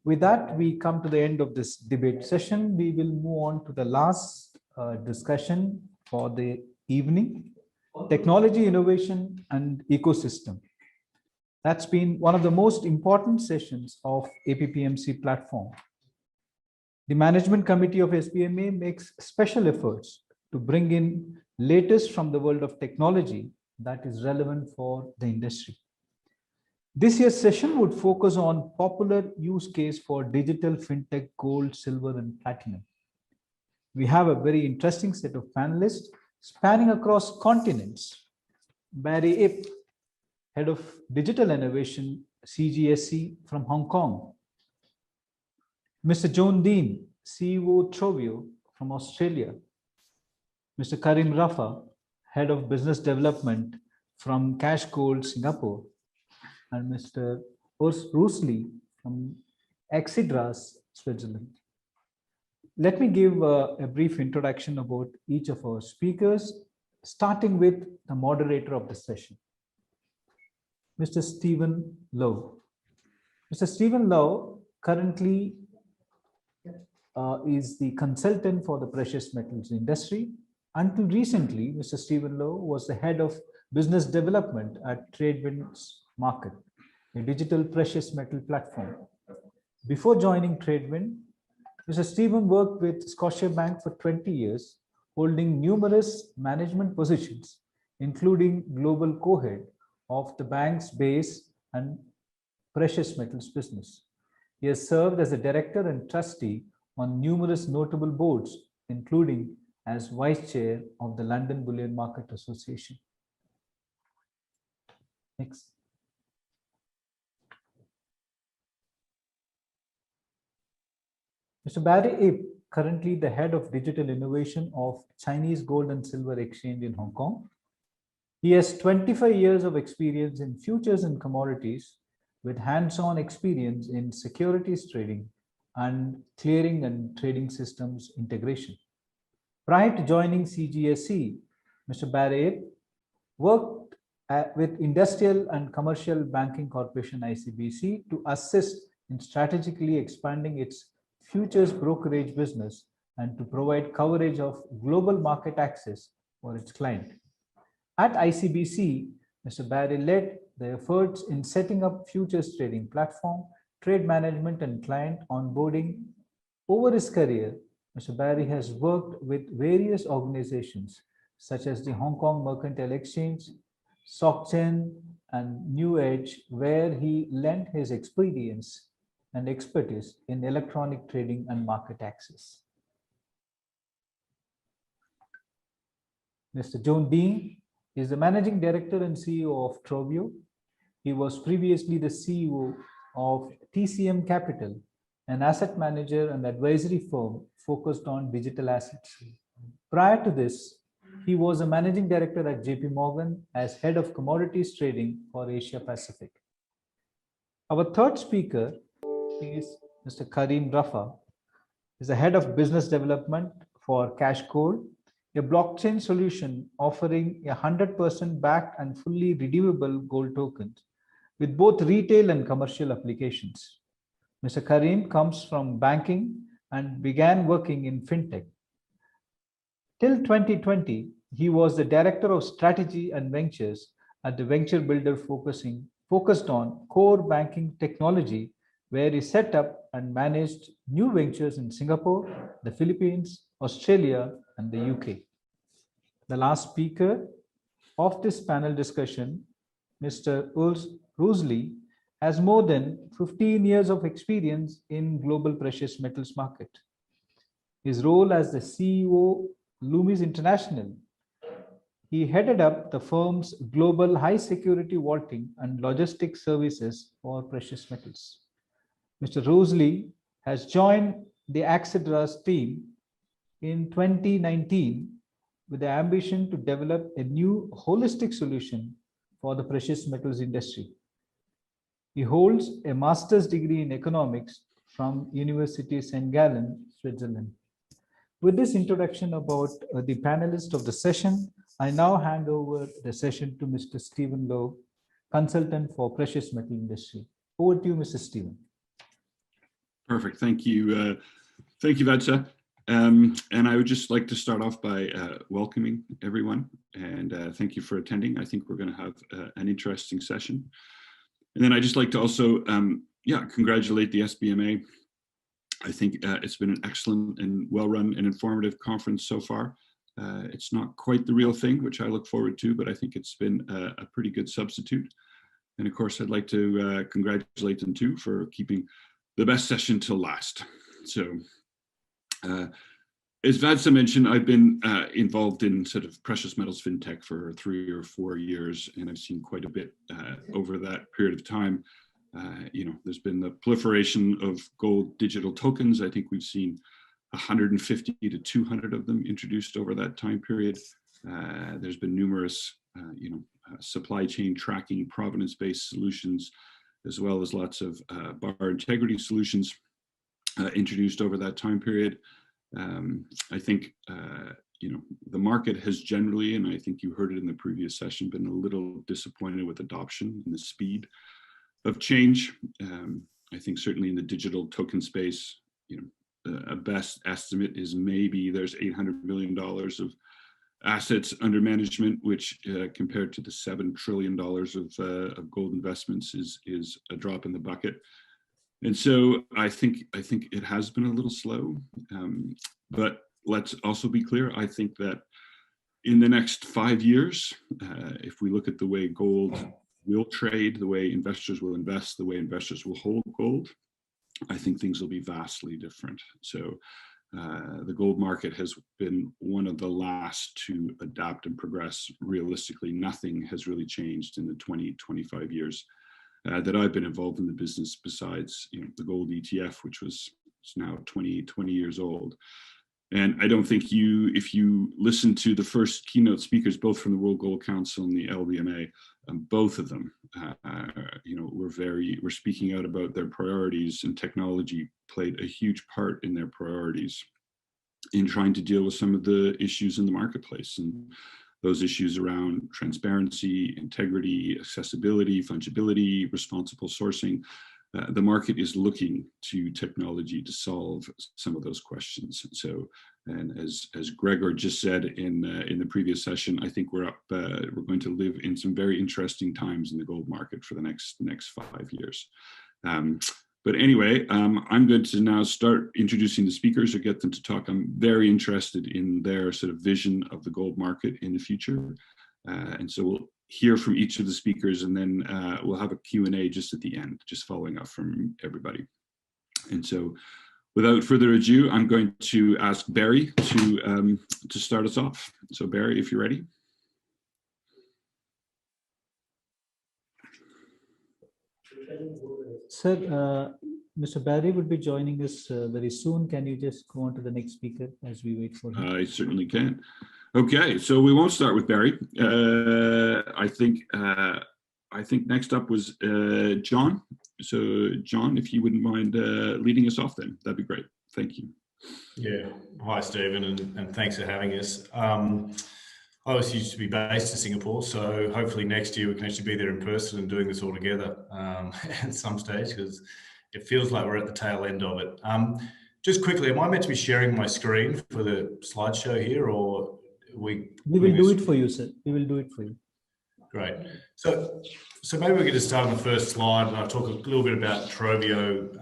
With that, we come to the end of this debate session. We will move on to the last discussion for the evening: technology, innovation, and ecosystem. That's been one of the most important sessions of APPMC platform. The management committee of SBMA makes special efforts to bring in latest from the world of technology that is relevant for the industry. This year's session would focus on popular use case for digital fintech, gold, silver, and platinum. We have a very interesting set of panelists spanning across continents. Barry Ip, Head of Digital Innovation, CGSC from Hong Kong. Mr. John Dean, CEO Trovio from Australia. Mr. Karim Rafa, Head of Business Development from Cash Gold, Singapore. And Mr. Urs Rusli from Exidras, Switzerland. Let me give a brief introduction about each of our speakers, starting with the moderator of the session, Mr. Stephen Lowe. Mr. Stephen Lowe currently is the consultant for the precious metals industry. Until recently, Mr. Stephen Lowe was the head of business development at Tradewinds Market, a digital precious metal platform. Before joining Tradewinds, Mr. Stephen worked with Scotiabank for 20 years, holding numerous management positions, including global co-head of the bank's base and precious metals business. He has served as a director and trustee on numerous notable boards, including as vice chair of the London Bullion Market Association. Next. Mr. Barry Ip, currently the head of digital innovation of Chinese Gold and Silver Exchange in Hong Kong. He has 25 years of experience in futures and commodities with hands-on experience in securities trading and clearing and trading systems integration. Prior to joining CGSC, Mr. Barry Ip worked with Industrial and Commercial Banking Corporation ICBC to assist in strategically expanding its futures brokerage business and to provide coverage of global market access for its client. At ICBC, Mr. Barry led the efforts in setting up futures trading platform, trade management, and client onboarding. Over his career, Mr. Barry has worked with various organizations such as the Hong Kong Mercantile Exchange, SocGen, and New Edge, where he lent his experience and expertise in electronic trading and market access. Mr. John Dean is the Managing Director and CEO of Trovio. He was previously the CEO of TCM Capital, an asset manager and advisory firm focused on digital assets. Prior to this, he was a Managing Director at JP Morgan as Head of Commodities Trading for Asia Pacific. Our third speaker is Mr. Karim Rafa. He is the Head of Business Development for Cash Gold, a blockchain solution offering 100% backed and fully redeemable gold tokens with both retail and commercial applications. Mr. Karim comes from banking and began working in fintech. Till 2020, he was the Director of Strategy and Ventures at the venture builder focused on core banking technology, where he set up and managed new ventures in Singapore, the Philippines, Australia, and the UK. The last speaker of this panel discussion, Mr. Urs Rusli, has more than 15 years of experience in global precious metals market. His role as the CEO, Loomis International, he headed up the firm's global high security vaulting and logistics services for precious metals. Mr. Rusli has joined the Exidras team in 2019 with the ambition to develop a new holistic solution for the precious metals industry. He holds a master's degree in economics from University St. Gallen, Switzerland. With this introduction about the panelists of the session, I now hand over the session to Mr. Stephen Lowe, consultant for precious metal industry. Over to you, Mr. Stephen. Perfect. Thank you. Thank you, Vadsa. And I would just like to start off by welcoming everyone and thank you for attending. I think we're going to have an interesting session. And then I'd just like to also, congratulate the SBMA. I think it's been an excellent and well-run and informative conference so far. It's not quite the real thing, which I look forward to, but I think it's been a pretty good substitute. And of course, I'd like to congratulate them too for keeping the best session till last. So, as Vadsa mentioned, I've been involved in sort of precious metals fintech for 3 or 4 years, and I've seen quite a bit over that period of time. There's been the proliferation of gold digital tokens. I think we've seen 150 to 200 of them introduced over that time period. There's been numerous, supply chain tracking, provenance-based solutions, as well as lots of bar integrity solutions introduced over that time period. I think, the market has generally, and I think you heard it in the previous session, been a little disappointed with adoption and the speed of change. I think certainly in the digital token space, a best estimate is maybe there's $800 million of assets under management, which compared to the $7 trillion of gold investments is a drop in the bucket. And so I think it has been a little slow, but let's also be clear. I think that in the next 5 years, if we look at the way gold will trade, the way investors will invest, the way investors will hold gold, I think things will be vastly different. So the gold market has been one of the last to adapt and progress. Realistically, nothing has really changed in the 20-25 years that I've been involved in the business, besides the gold ETF, which was now 20 years old. And I don't think if you listen to the first keynote speakers, both from the World Gold Council and the LBMA, both of them, we're speaking out about their priorities, and technology played a huge part in their priorities in trying to deal with some of the issues in the marketplace. And those issues around transparency, integrity, accessibility, fungibility, responsible sourcing. The market is looking to technology to solve some of those questions. So, and as Gregor just said in the previous session, I think we're going to live in some very interesting times in the gold market for the next 5 years. But anyway, I'm going to now start introducing the speakers or get them to talk. I'm very interested in their sort of vision of the gold market in the future. And so we'll hear from each of the speakers, and then we'll have a Q&A just at the end, just following up from everybody. And so without further ado, I'm going to ask Barry to start us off. So Barry, if you're ready. Sir, Mr. Barry would be joining us very soon. Can you just go on to the next speaker as we wait for him? I certainly can. Okay, so we won't start with Barry. I think next up was John. So John, if you wouldn't mind leading us off, then that'd be great. Thank you. Yeah. Hi, Stephen, and thanks for having us. I was used to be based in Singapore, so hopefully next year we can actually be there in person and doing this all together at some stage, because it feels like we're at the tail end of it. Just quickly, am I meant to be sharing my screen for the slideshow here, or we will do it for you, sir. We will do it for you. Great. So maybe we could just start on the first slide, and I'll talk a little bit about Trovio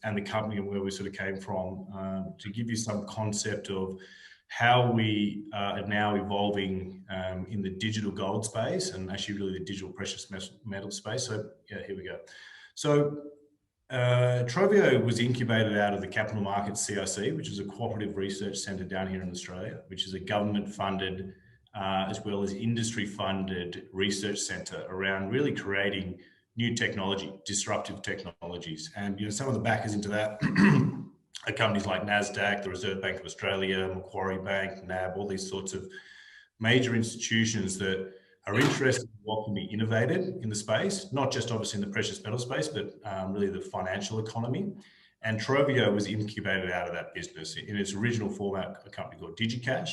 and the company and where we sort of came from, to give you some concept of how we are now evolving in the digital gold space, and actually really the digital precious metal space. So yeah, here we go. So Trovio was incubated out of the Capital Markets CRC, which is a cooperative research centre down here in Australia, which is a government-funded as well as industry-funded research centre around really creating new technology, disruptive technologies. And some of the backers into that are companies like NASDAQ, the Reserve Bank of Australia, Macquarie Bank, NAB, all these sorts of major institutions that are interested in what can be innovated in the space, not just obviously in the precious metal space, but really the financial economy. And Trovio was incubated out of that business. In its original format, a company called DigiCash,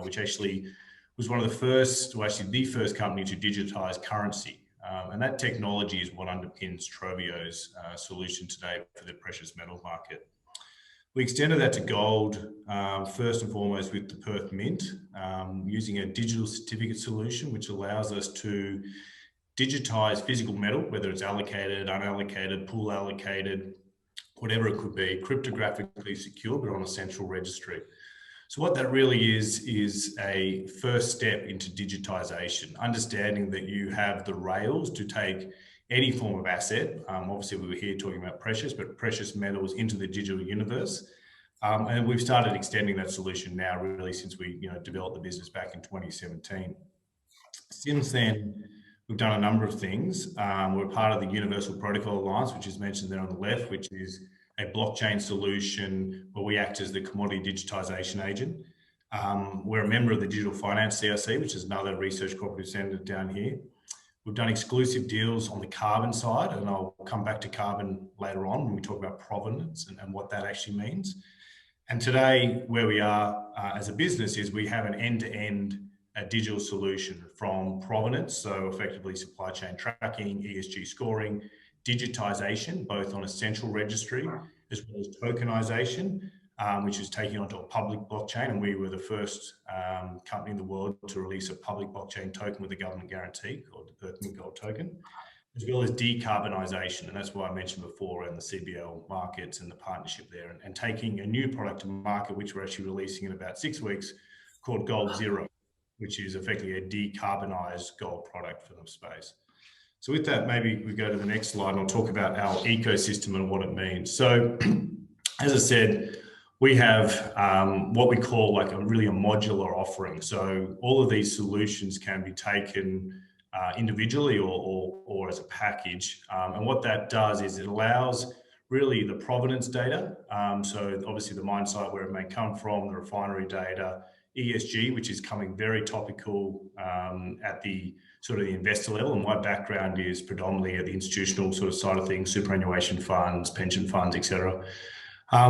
which actually was one of the first, or actually the first company to digitize currency. And that technology is what underpins Trovio's solution today for the precious metal market. We extended that to gold, first and foremost with the Perth Mint, using a digital certificate solution, which allows us to digitize physical metal, whether it's allocated, unallocated, pool allocated, whatever it could be, cryptographically secure, but on a central registry. So what that really is a first step into digitization, understanding that you have the rails to take any form of asset. Obviously, we were here talking about precious, but precious metals into the digital universe. And we've started extending that solution now, really, since we developed the business back in 2017. Since then, we've done a number of things. We're part of the Universal Protocol Alliance, which is mentioned there on the left, which is a blockchain solution where we act as the commodity digitization agent. We're a member of the Digital Finance CRC, which is another research cooperative centre down here. We've done exclusive deals on the carbon side, and I'll come back to carbon later on when we talk about provenance and what that actually means. And today, where we are as a business is we have an end-to-end digital solution from provenance, so effectively supply chain tracking, ESG scoring, digitization, both on a central registry, as well as tokenization, which is taking onto a public blockchain. And we were the first company in the world to release a public blockchain token with a government guarantee called the Perth Mint Gold Token, as well as decarbonisation. And that's why I mentioned before around the CBL markets and the partnership there, and taking a new product to market, which we're actually releasing in about 6 weeks, called Gold Zero, which is effectively a decarbonised gold product for the space. So with that, maybe we go to the next slide and I'll talk about our ecosystem and what it means. So as I said, we have what we call like a modular offering. So all of these solutions can be taken individually or as a package. And what that does is it allows really the provenance data. So obviously the mine site, where it may come from, the refinery data, ESG, which is coming very topical at the sort of the investor level. And my background is predominantly at the institutional sort of side of things, superannuation funds, pension funds, etc.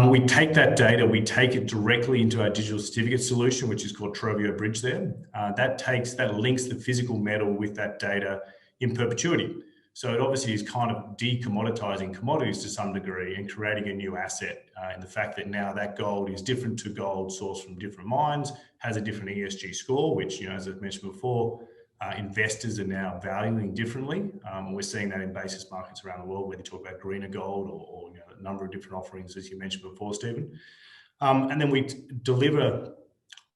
We take that data, we take it directly into our digital certificate solution, which is called Trovio Bridge there. That links the physical metal with that data in perpetuity. So it obviously is kind of decommoditizing commodities to some degree and creating a new asset in the fact that now that gold is different to gold sourced from different mines, has a different ESG score, which, as I've mentioned before, investors are now valuing differently. We're seeing that in basis markets around the world, where they talk about greener gold or a number of different offerings, as you mentioned before, Stephen. And then we deliver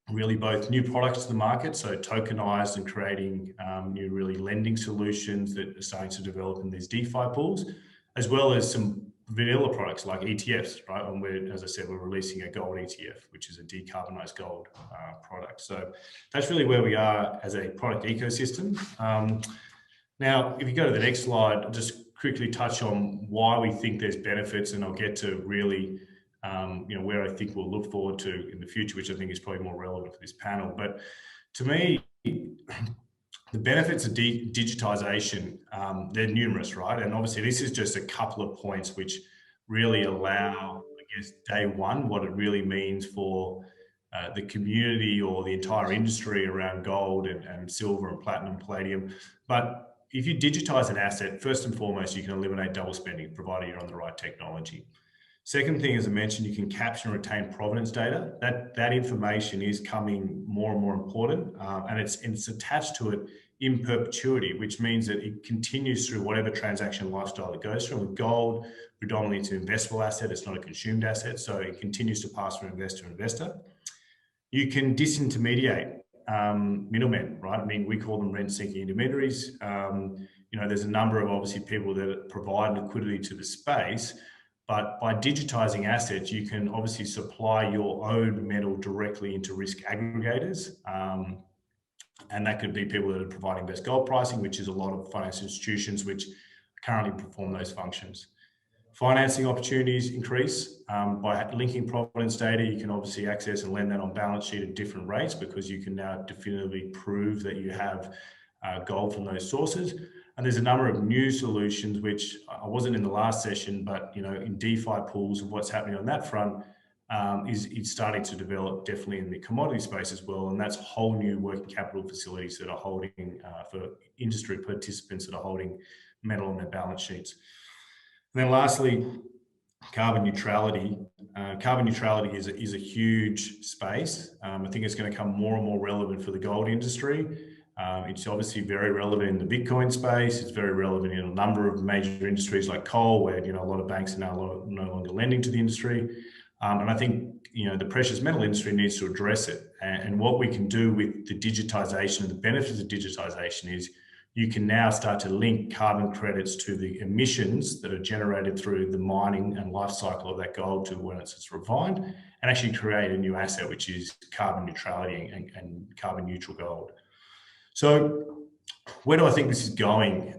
really both new products to the market, so tokenized and creating new really lending solutions that are starting to develop in these DeFi pools, as well as some vanilla products like ETFs, right? And as I said, we're releasing a gold ETF, which is a decarbonized gold product. So that's really where we are as a product ecosystem. Now, if you go to the next slide, I'll just quickly touch on why we think there's benefits, and I'll get to really where I think we'll look forward to in the future, which I think is probably more relevant for this panel. But to me, the benefits of digitization, they're numerous, right? And obviously this is just a couple of points which really allow, I guess, day one, what it really means for the community or the entire industry around gold and silver and platinum, palladium. But if you digitize an asset, first and foremost, you can eliminate double spending, provided you're on the right technology. Second thing, as I mentioned, you can capture and retain provenance data. That information is coming more and more important, and it's attached to it in perpetuity, which means that it continues through whatever transaction lifestyle it goes through. With gold, predominantly it's an investable asset, it's not a consumed asset, so it continues to pass from investor to investor. You can disintermediate middlemen, right? I mean, we call them rent-seeking intermediaries. There's a number of obviously people that provide liquidity to the space. But by digitizing assets, you can obviously supply your own metal directly into risk aggregators. And that could be people that are providing best gold pricing, which is a lot of financial institutions which currently perform those functions. Financing opportunities increase. By linking provenance data, you can obviously access and lend that on balance sheet at different rates, because you can now definitively prove that you have gold from those sources. And there's a number of new solutions, which I wasn't in the last session, but in DeFi pools and what's happening on that front, is starting to develop definitely in the commodity space as well. And that's whole new working capital facilities that are holding for industry participants that are holding metal on their balance sheets. And then lastly, carbon neutrality. Carbon neutrality is a huge space. I think it's going to become more and more relevant for the gold industry. It's obviously very relevant in the Bitcoin space. It's very relevant in a number of major industries like coal, where a lot of banks are now no longer lending to the industry. And I think the precious metal industry needs to address it. And what we can do with the digitization, the benefits of digitization is you can now start to link carbon credits to the emissions that are generated through the mining and life cycle of that gold to when it's refined, and actually create a new asset, which is carbon neutrality and carbon neutral gold. So where do I think this is going?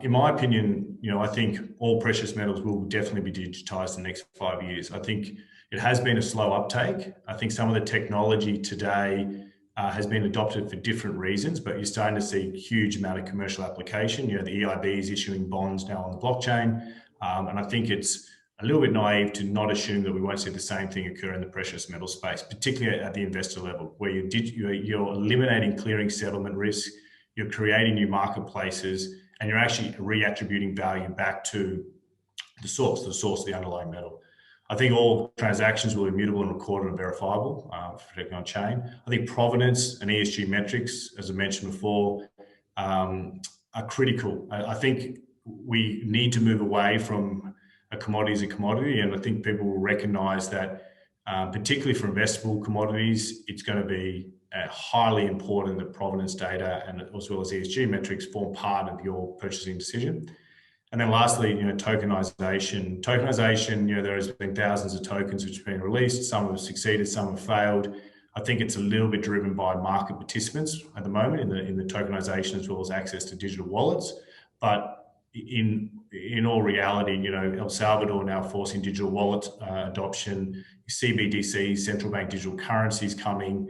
In my opinion, I think all precious metals will definitely be digitized in the next 5 years. I think it has been a slow uptake. I think some of the technology today has been adopted for different reasons, but you're starting to see a huge amount of commercial application. The EIB is issuing bonds now on the blockchain. And I think it's a little bit naive to not assume that we won't see the same thing occur in the precious metal space, particularly at the investor level, where you're eliminating clearing settlement risk, you're creating new marketplaces, and you're actually reattributing value back to the source of the underlying metal. I think all transactions will be immutable and recorded and verifiable for protecting on chain. I think provenance and ESG metrics, as I mentioned before, are critical. I think we need to move away from a commodity as a commodity, and I think people will recognise that, particularly for investable commodities, it's going to be highly important that provenance data and as well as ESG metrics form part of your purchasing decision. And then lastly, tokenization. Tokenization, there has been thousands of tokens which have been released. Some have succeeded, some have failed. I think it's a little bit driven by market participants at the moment in the tokenization as well as access to digital wallets. But in all reality, El Salvador now forcing digital wallet adoption, CBDC, central bank digital currencies coming.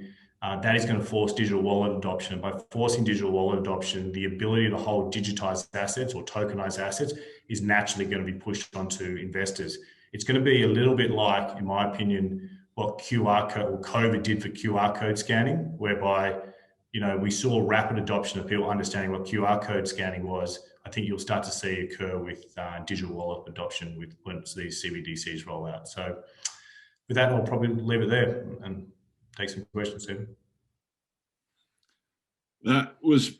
That is going to force digital wallet adoption. By forcing digital wallet adoption, the ability to hold digitized assets or tokenized assets is naturally going to be pushed onto investors. It's going to be a little bit like, in my opinion, what QR code or COVID did for QR code scanning, whereby, we saw rapid adoption of people understanding what QR code scanning was. I think you'll start to see occur with digital wallet adoption once these CBDCs roll out. So with that, I'll probably leave it there and take some questions, Stephen. That was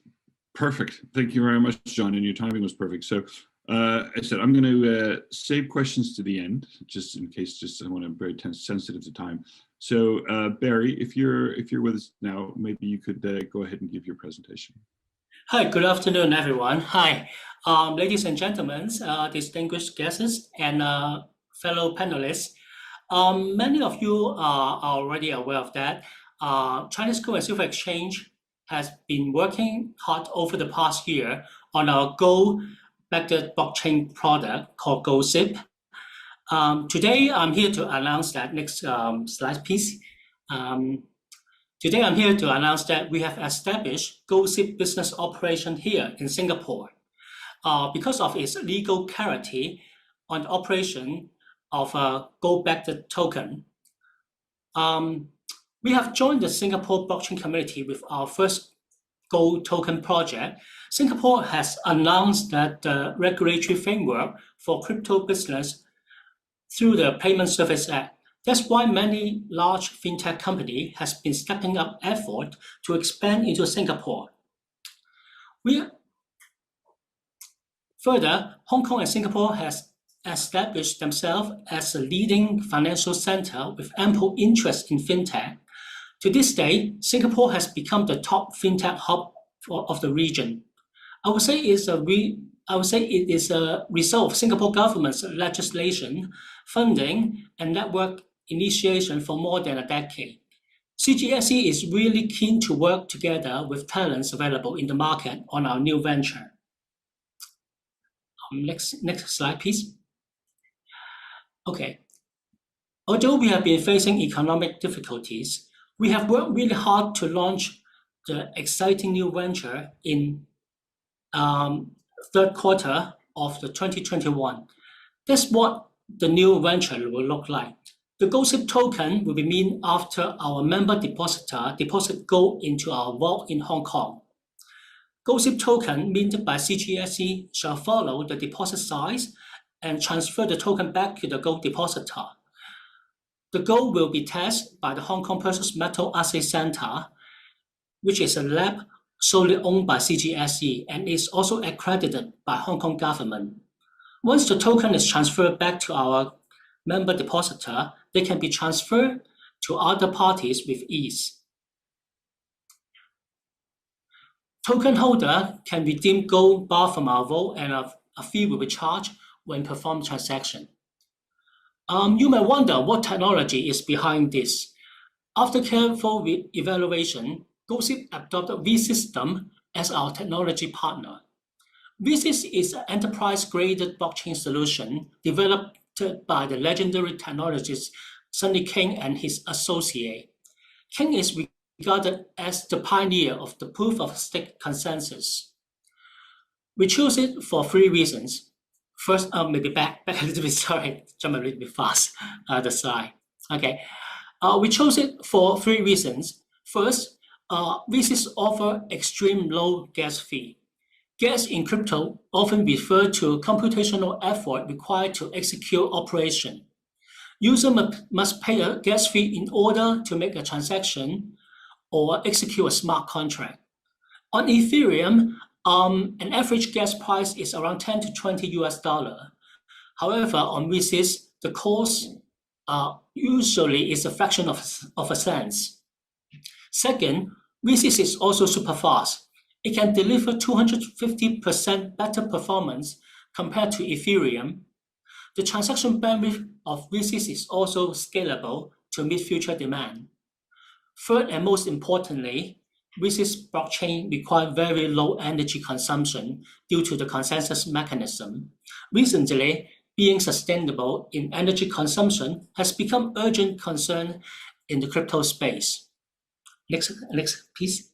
perfect. Thank you very much, John, and your timing was perfect. So I said, I'm going to save questions to the end, just in case, I want to be very sensitive to time. So Barry, if you're with us now, maybe you could go ahead and give your presentation. Hi, good afternoon, everyone. Hi, ladies and gentlemen, distinguished guests and fellow panelists. Many of you are already aware of that. Chinese Gold and Silver Exchange has been working hard over the past year on our gold-backed blockchain product called GoldSip. Today, I'm here to announce that, next slide, please. Today, I'm here to announce that we have established GoldSip business operation here in Singapore. Because of its legal clarity on the operation of a gold-backed token. We have joined the Singapore blockchain community with our first gold token project. Singapore has announced that the regulatory framework for crypto business through the Payment Service Act. That's why many large fintech companies has been stepping up effort to expand into Singapore. Further, Hong Kong and Singapore has established themselves as a leading financial center with ample interest in fintech. To this day, Singapore has become the top fintech hub of the region. I would say it is a result of Singapore government's legislation, funding, and network initiation for more than a decade. CGSC is really keen to work together with talents available in the market on our new venture. Next slide, please. Okay. Although we have been facing economic difficulties, we have worked really hard to launch the exciting new venture in third quarter of the 2021. That's what the new venture will look like. The GoldSip token will be minted after our member depositor deposit gold into our vault in Hong Kong. GoldSip token minted by CGSC shall follow the deposit size and transfer the token back to the gold depositor. The gold will be tested by the Hong Kong Precious Metal Assay Center, which is a lab solely owned by CGSC and is also accredited by Hong Kong government. Once the token is transferred back to our member depositor, they can be transferred to other parties with ease. Token holder can redeem gold bar from our vault, and a fee will be charged when performed transaction. You may wonder what technology is behind this. After careful evaluation, GoldSip adopted vSystem as our technology partner. vSys is an enterprise-graded blockchain solution developed by the legendary technologist Sunny King and his associate. King is regarded as the pioneer of the proof-of-stake consensus. We chose it for 3 reasons. First, maybe back a little bit, sorry, jump a little bit fast, the slide. Okay, we chose it for 3 reasons. First, vSys offer extreme low gas fee. Gas in crypto often refer to computational effort required to execute operation. User must pay a gas fee in order to make a transaction or execute a smart contract. On Ethereum, an average gas price is around 10 to 20 US dollar. However, on vSys, the cost usually is a fraction of a cent. Second, vSys is also super fast. It can deliver 250% better performance compared to Ethereum. The transaction bandwidth of vSys is also scalable to meet future demand. Third, and most importantly, vSys blockchain requires very low energy consumption due to the consensus mechanism. Recently, being sustainable in energy consumption has become urgent concern in the crypto space. Next please.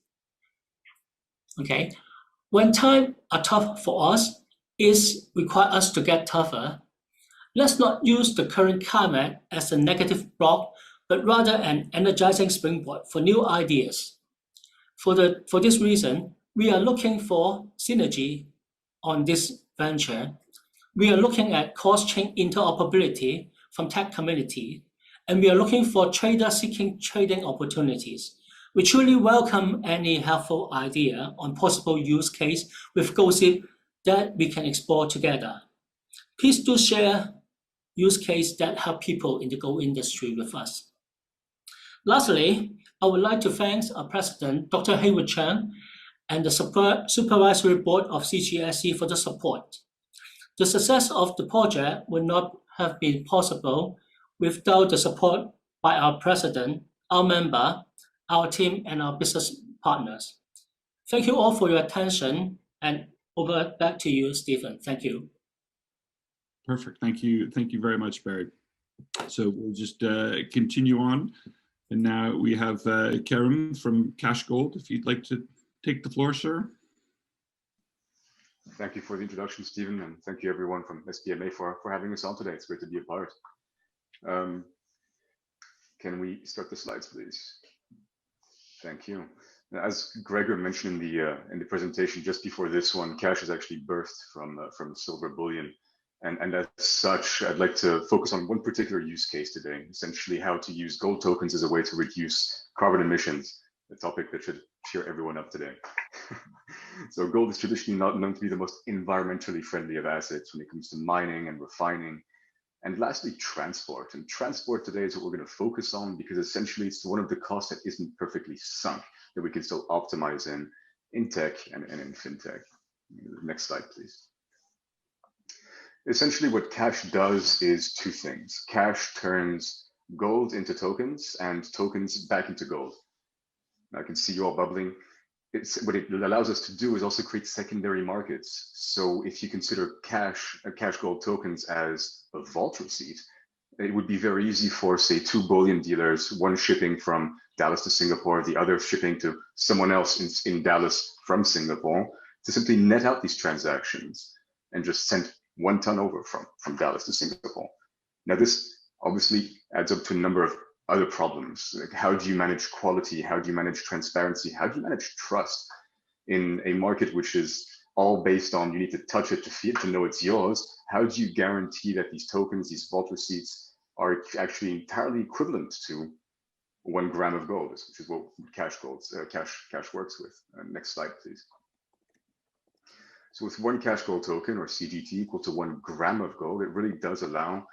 Okay, when times are tough for us, it requires us to get tougher. Let's not use the current climate as a negative block, but rather an energizing springboard for new ideas. For this reason, we are looking for synergy on this venture. We are looking at cross-chain interoperability from tech community, and we are looking for traders seeking trading opportunities. We truly welcome any helpful idea on possible use case with GoldSip that we can explore together. Please do share use case that help people in the gold industry with us. Lastly, I would like to thank our president, Dr. Haywood Chang, and the supervisory board of CGSC for the support. The success of the project would not have been possible without the support by our president, our member, our team, and our business partners. Thank you all for your attention, and over back to you, Stephen. Thank you. Perfect. Thank you. Thank you very much, Barry. So we'll just continue on. And now we have Kerem from Cash Gold. If you'd like to take the floor, sir. Thank you for the introduction, Stephen, and thank you everyone from SPMA for having us on today. It's great to be a part. Can we start the slides, please? Thank you. As Gregor mentioned in the presentation just before this one, Cash is actually birthed from silver bullion. And as such, I'd like to focus on one particular use case today, essentially how to use gold tokens as a way to reduce carbon emissions, a topic that should cheer everyone up today. So gold is traditionally not known to be the most environmentally friendly of assets when it comes to mining and refining. And lastly, transport. And transport today is what we're going to focus on because essentially it's one of the costs that isn't perfectly sunk, that we can still optimize in tech and in fintech. Next slide, please. Essentially what Cash does is 2 things. Cash turns gold into tokens and tokens back into gold. Now I can see you all bubbling. What it allows us to do is also create secondary markets. So if you consider Cash Gold tokens as a vault receipt, it would be very easy for, say, 2 bullion dealers, one shipping from Dallas to Singapore, the other shipping to someone else in Dallas from Singapore, to simply net out these transactions and just send 1 ton over from Dallas to Singapore. Now this obviously adds up to a number of other problems. Like, how do you manage quality? How do you manage transparency? How do you manage trust in a market which is all based on you need to touch it to feel to know it's yours? How do you guarantee that these tokens, these vault receipts, are actually entirely equivalent to 1 gram of gold, which is what cash works with. Next slide, please. So with 1 cash gold token, or CGT, equal to 1 gram of gold, it really does allow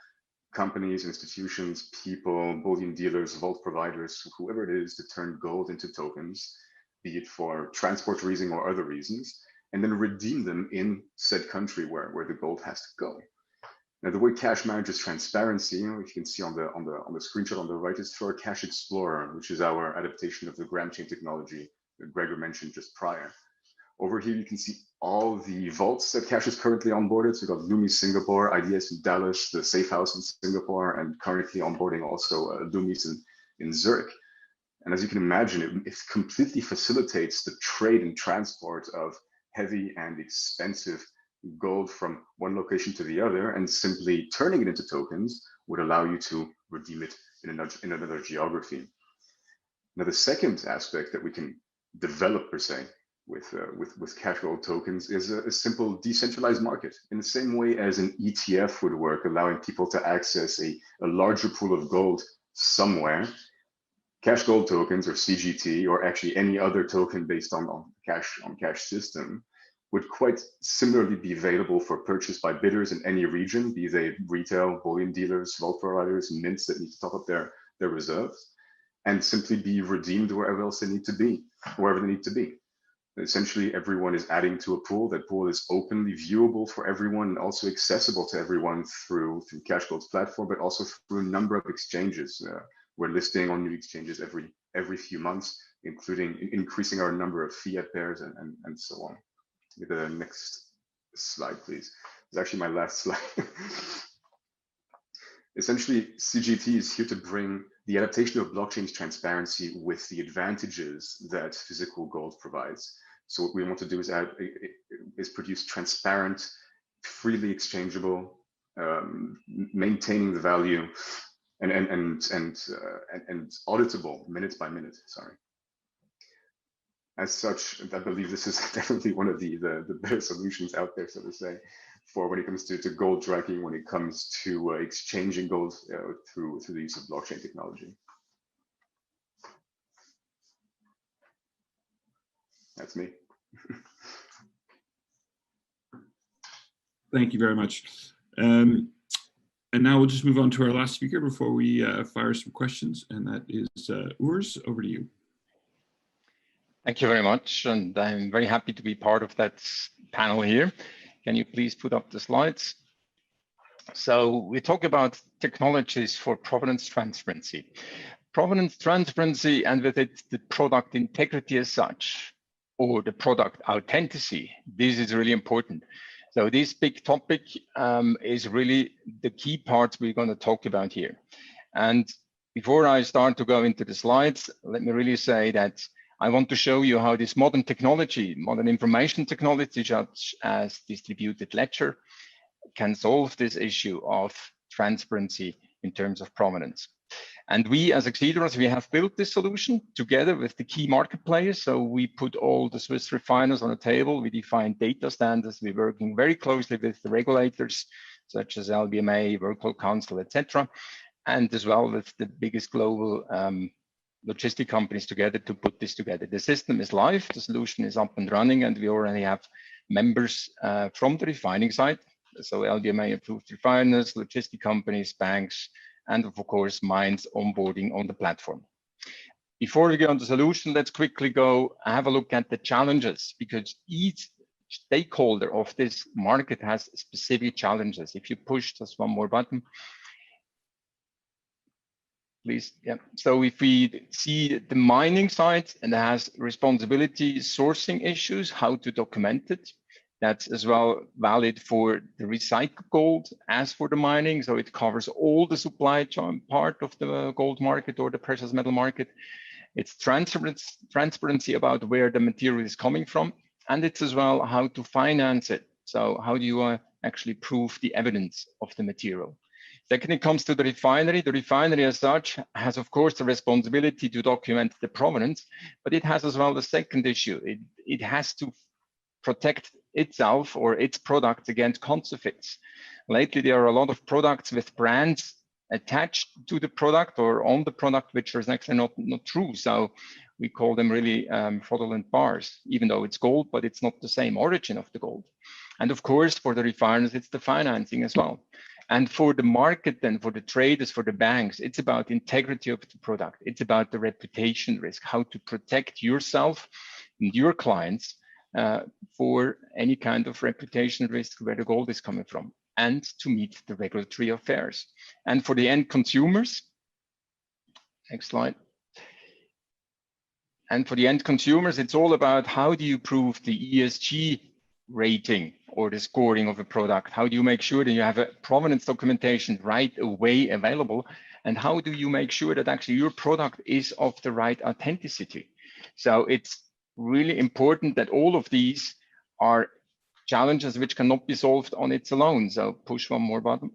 companies, institutions, people, bullion dealers, vault providers, whoever it is, to turn gold into tokens, be it for transport reason or other reasons, and then redeem them in said country where the gold has to go. Now, the way Cash manages transparency, you can see on the screenshot on the right, is through our Cash Explorer, which is our adaptation of the gram chain technology that Gregor mentioned just prior. Over here, you can see all the vaults that Cash is currently onboarded. So we've got Loomis Singapore, IDS in Dallas, the Safe House in Singapore, and currently onboarding also Loomis in Zurich. And as you can imagine, it completely facilitates the trade and transport of heavy and expensive gold from one location to the other, and simply turning it into tokens would allow you to redeem it in another geography. Now, the second aspect that we can develop per se with cash gold tokens is a simple decentralized market, in the same way as an ETF would work, allowing people to access a larger pool of gold somewhere. Cash gold tokens, or CGT, or actually any other token based on cash system, would quite similarly be available for purchase by bidders in any region, be they retail, bullion dealers, vault providers, mints that need to top up their reserves, and simply be redeemed wherever else they need to be, wherever they need to be. Essentially, everyone is adding to a pool. That pool is openly viewable for everyone and also accessible to everyone through CashGold's platform, but also through a number of exchanges. We're listing on new exchanges every few months, including increasing our number of fiat pairs and so on. The next slide, please. It's actually my last slide. Essentially, CGT is here to bring the adaptation of blockchain's transparency with the advantages that physical gold provides. So what we want to do is produce transparent, freely exchangeable, maintaining the value, and auditable minute by minute. Sorry. As such, I believe this is definitely one of the better solutions out there, so to say, for when it comes to gold tracking, when it comes to exchanging gold through the use of blockchain technology. That's me. Thank you very much. And now we'll just move on to our last speaker before we fire some questions, and that is Urs. Over to you. Thank you very much, and I'm very happy to be part of that panel here. Can you please put up the slides? So we talk about technologies for provenance transparency. Provenance transparency, and with it, the product integrity as such, or the product authenticity. This is really important. So this big topic is really the key parts we're going to talk about here. And before I start to go into the slides, let me really say that I want to show you how this modern technology, modern information technology, such as distributed ledger, can solve this issue of transparency in terms of provenance. And we, as Axiedros, we have built this solution together with the key market players. So we put all the Swiss refiners on a table. We define data standards. We're working very closely with the regulators, such as LBMA, World Gold Council, etc., and as well with the biggest global logistic companies together to put this together. The system is live, the solution is up and running, and we already have members from the refining side. So LBMA approved refiners, logistic companies, banks, and of course, mines onboarding on the platform. Before we go on the solution, let's quickly go have a look at the challenges, because each stakeholder of this market has specific challenges. If you push just one more button, please. Yeah. So if we see the mining side, and it has responsibility sourcing issues, how to document it. That's as well valid for the recycled gold as for the mining. So it covers all the supply chain part of the gold market or the precious metal market. It's transparency about where the material is coming from. And it's as well how to finance it. So how do you actually prove the evidence of the material? Second, it comes to the refinery. The refinery as such has, of course, the responsibility to document the provenance, but it has as well the second issue. It has to protect itself or its products against counterfeits. Lately, there are a lot of products with brands attached to the product or on the product, which is actually not true. So we call them really fraudulent bars, even though it's gold, but it's not the same origin of the gold. And of course, for the refiners, it's the financing as well. And for the market, then for the traders, for the banks, it's about integrity of the product. It's about the reputation risk, how to protect yourself and your clients for any kind of reputation risk where the gold is coming from, and to meet the regulatory affairs. And for the end consumers, next slide. And for the end consumers, it's all about how do you prove the ESG rating or the scoring of a product? How do you make sure that you have a provenance documentation right away available? And how do you make sure that actually your product is of the right authenticity? So it's really important that all of these are challenges which cannot be solved on its alone. So push one more button,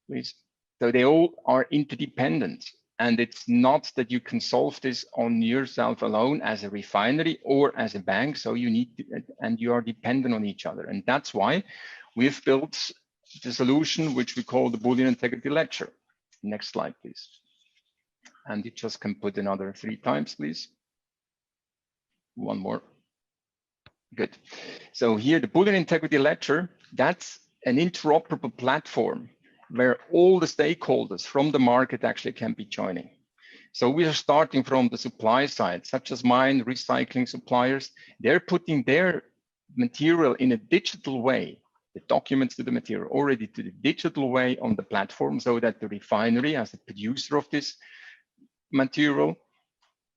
please. So they all are interdependent. And it's not that you can solve this on yourself alone as a refinery or as a bank. So you need to, and you are dependent on each other. And that's why we've built the solution, which we call the Bullion Integrity Ledger. Next slide, please. And you just can put another 3 times, please. One more. Good. So here, the Bullion Integrity Ledger, that's an interoperable platform where all the stakeholders from the market actually can be joining. So we are starting from the supply side, such as mine, recycling suppliers. They're putting their material in a digital way, the documents to the material already to the digital way on the platform, so that the refinery as a producer of this material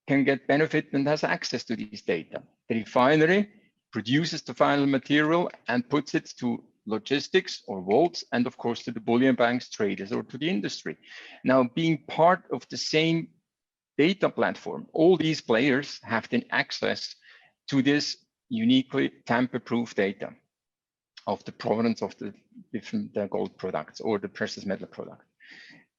can get benefit and has access to these data. The refinery produces the final material and puts it to logistics or vaults, and of course to the bullion banks, traders, or to the industry. Now, being part of the same data platform, all these players have then access to this uniquely tamper-proof data of the provenance of the different gold products or the precious metal product.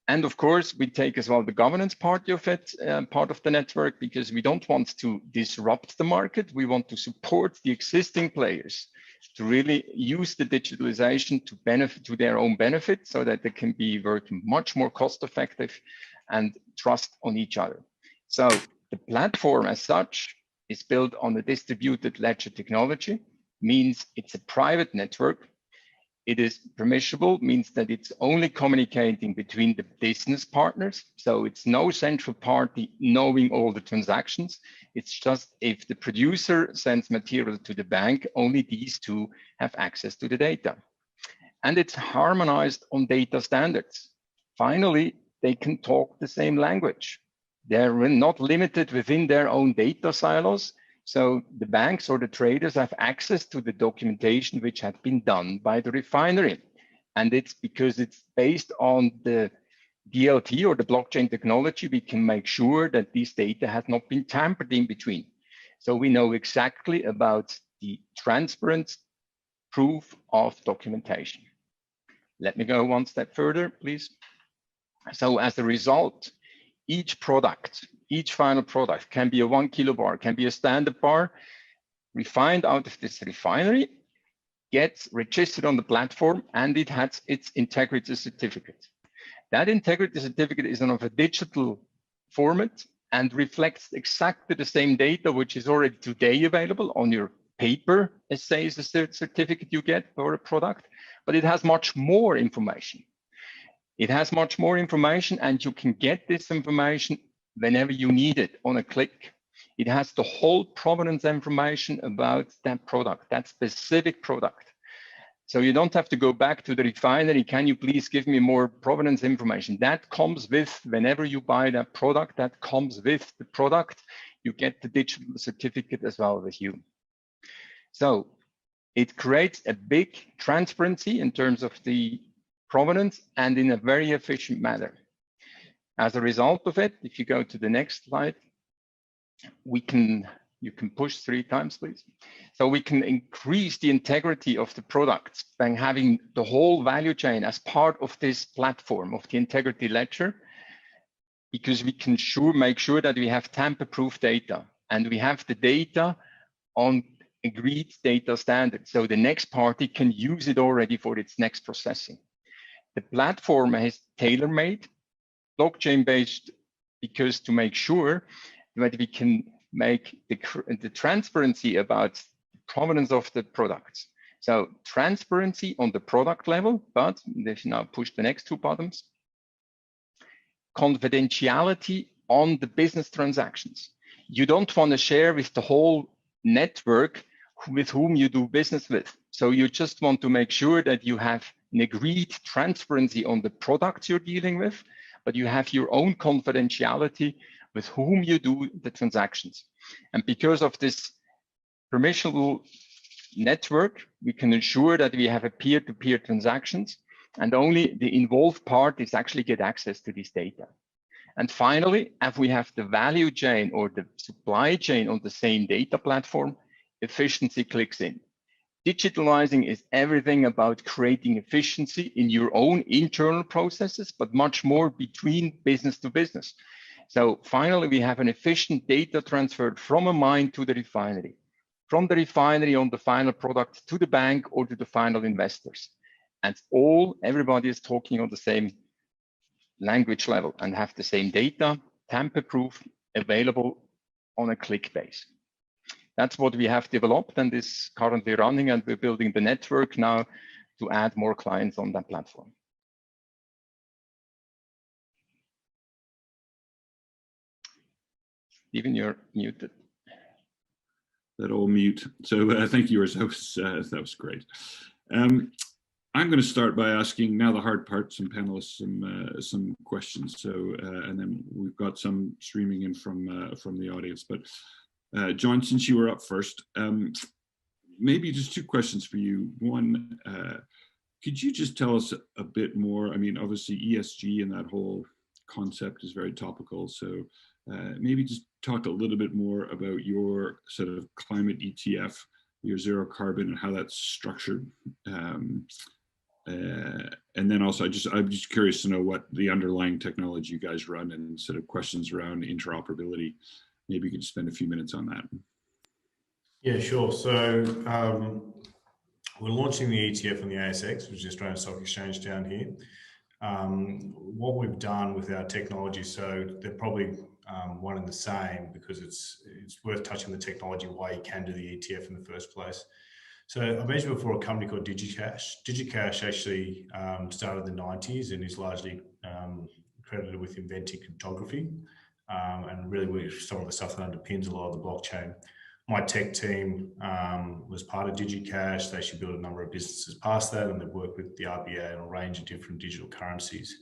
And of course, we take as well the governance part of it, part of the network, because we don't want to disrupt the market. We want to support the existing players to really use the digitalization to benefit to their own benefit, so that they can be working much more cost effective and trust on each other. So the platform as such is built on the distributed ledger technology, means it's a private network. It is permissible, means that it's only communicating between the business partners. So it's no central party knowing all the transactions. It's just if the producer sends material to the bank, only these two have access to the data. And it's harmonized on data standards. Finally, they can talk the same language. They're not limited within their own data silos. So the banks or the traders have access to the documentation which had been done by the refinery. And it's because it's based on the DLT or the blockchain technology, we can make sure that this data has not been tampered in between. So we know exactly about the transparent proof of documentation. Let me go one step further, please. So as a result, each product, each final product can be a 1 kilo bar, can be a standard bar, refined out of this refinery, gets registered on the platform, and it has its integrity certificate. That integrity certificate is of a digital format and reflects exactly the same data which is already today available on your paper assay as a certificate you get for a product, but it has much more information. It has much more information, and you can get this information whenever you need it on a click. It has the whole provenance information about that product, that specific product. So you don't have to go back to the refinery. Can you please give me more provenance information? That comes with, whenever you buy that product, that comes with the product. You get the digital certificate as well with you. So it creates a big transparency in terms of the provenance and in a very efficient manner. As a result of it, if you go to the next slide, we can You can push 3 times, please. So we can increase the integrity of the products by having the whole value chain as part of this platform of the integrity ledger, because we can make sure that we have tamper-proof data, and we have the data on agreed data standards. So the next party can use it already for its next processing. The platform is tailor-made, blockchain-based, because to make sure that we can make the transparency about the provenance of the products. So transparency on the product level, but if you now push the next 2 buttons, confidentiality on the business transactions. You don't want to share with the whole network with whom you do business with. So you just want to make sure that you have an agreed transparency on the products you're dealing with, but you have your own confidentiality with whom you do the transactions. And because of this permissionable network, we can ensure that we have a peer-to-peer transactions, and only the involved parties actually get access to this data. And finally, if we have the value chain or the supply chain on the same data platform, efficiency clicks in. Digitalizing is everything about creating efficiency in your own internal processes, but much more between business to business. So finally, we have an efficient data transfer from a mine to the refinery, from the refinery on the final product to the bank or to the final investors. And everybody is talking on the same language level and have the same data, tamper-proof, available on a click base. That's what we have developed and is currently running, and we're building the network now to add more clients on that platform. Stephen, you're muted. That all mute. So thank you, Urs. That was great. I'm going to start by asking now the hard part, some panelists, some questions. So and then we've got some streaming in from the audience. But John, since you were up first, maybe just 2 questions for you. One, could you just tell us a bit more? I mean, obviously ESG and that whole concept is very topical. So maybe just talk a little bit more about your sort of climate ETF, your zero carbon, and how that's structured. And then also, I'm just curious to know what the underlying technology you guys run and sort of questions around interoperability. Maybe you could spend a few minutes on that. Yeah, sure. So we're launching the ETF on the ASX, which is the Australian Stock Exchange down here. What we've done with our technology, so they're probably one and the same, because it's worth touching the technology why you can do the ETF in the first place. So I mentioned before a company called DigiCash. DigiCash actually started in the 90s and is largely credited with inventing cryptography and really with some of the stuff that underpins a lot of the blockchain. My tech team was part of DigiCash. They actually built a number of businesses past that, and they've worked with the RBA on a range of different digital currencies.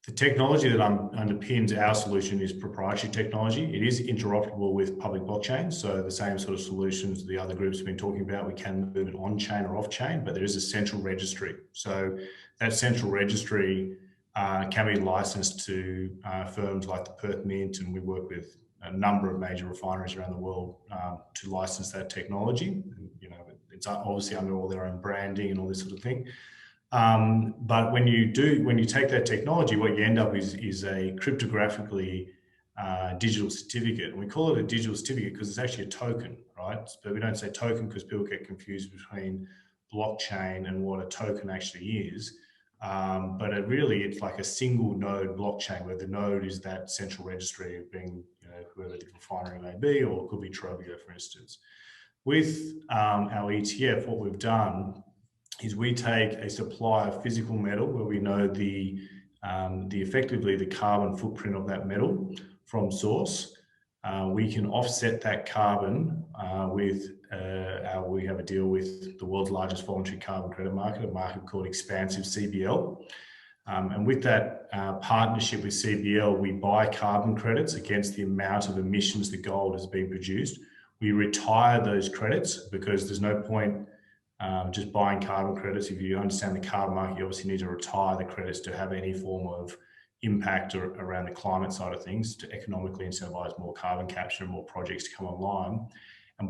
The technology that underpins our solution is proprietary technology. It is interoperable with public blockchains. So the same sort of solutions the other groups have been talking about, we can move it on chain or off chain, but there is a central registry. So that central registry can be licensed to firms like the Perth Mint, and we work with a number of major refineries around the world to license that technology. You know, it's obviously under all their own branding and all this sort of thing. But when you take that technology, what you end up is a cryptographically digital certificate. And we call it a digital certificate because it's actually a token, right? But we don't say token because people get confused between blockchain and what a token actually is. But it's like a single node blockchain where the node is that central registry being, you know, whoever the refinery may be, or it could be Trovio, for instance. With our ETF, what we've done is we take a supply of physical metal where we know the effectively the carbon footprint of that metal from source. We can offset that carbon with we have a deal with the world's largest voluntary carbon credit market, a market called Expansive CBL. And with that partnership with CBL, we buy carbon credits against the amount of emissions the gold has been produced. We retire those credits because there's no point just buying carbon credits. If you understand the carbon market, you obviously need to retire the credits to have any form of impact around the climate side of things to economically incentivize more carbon capture and more projects to come online.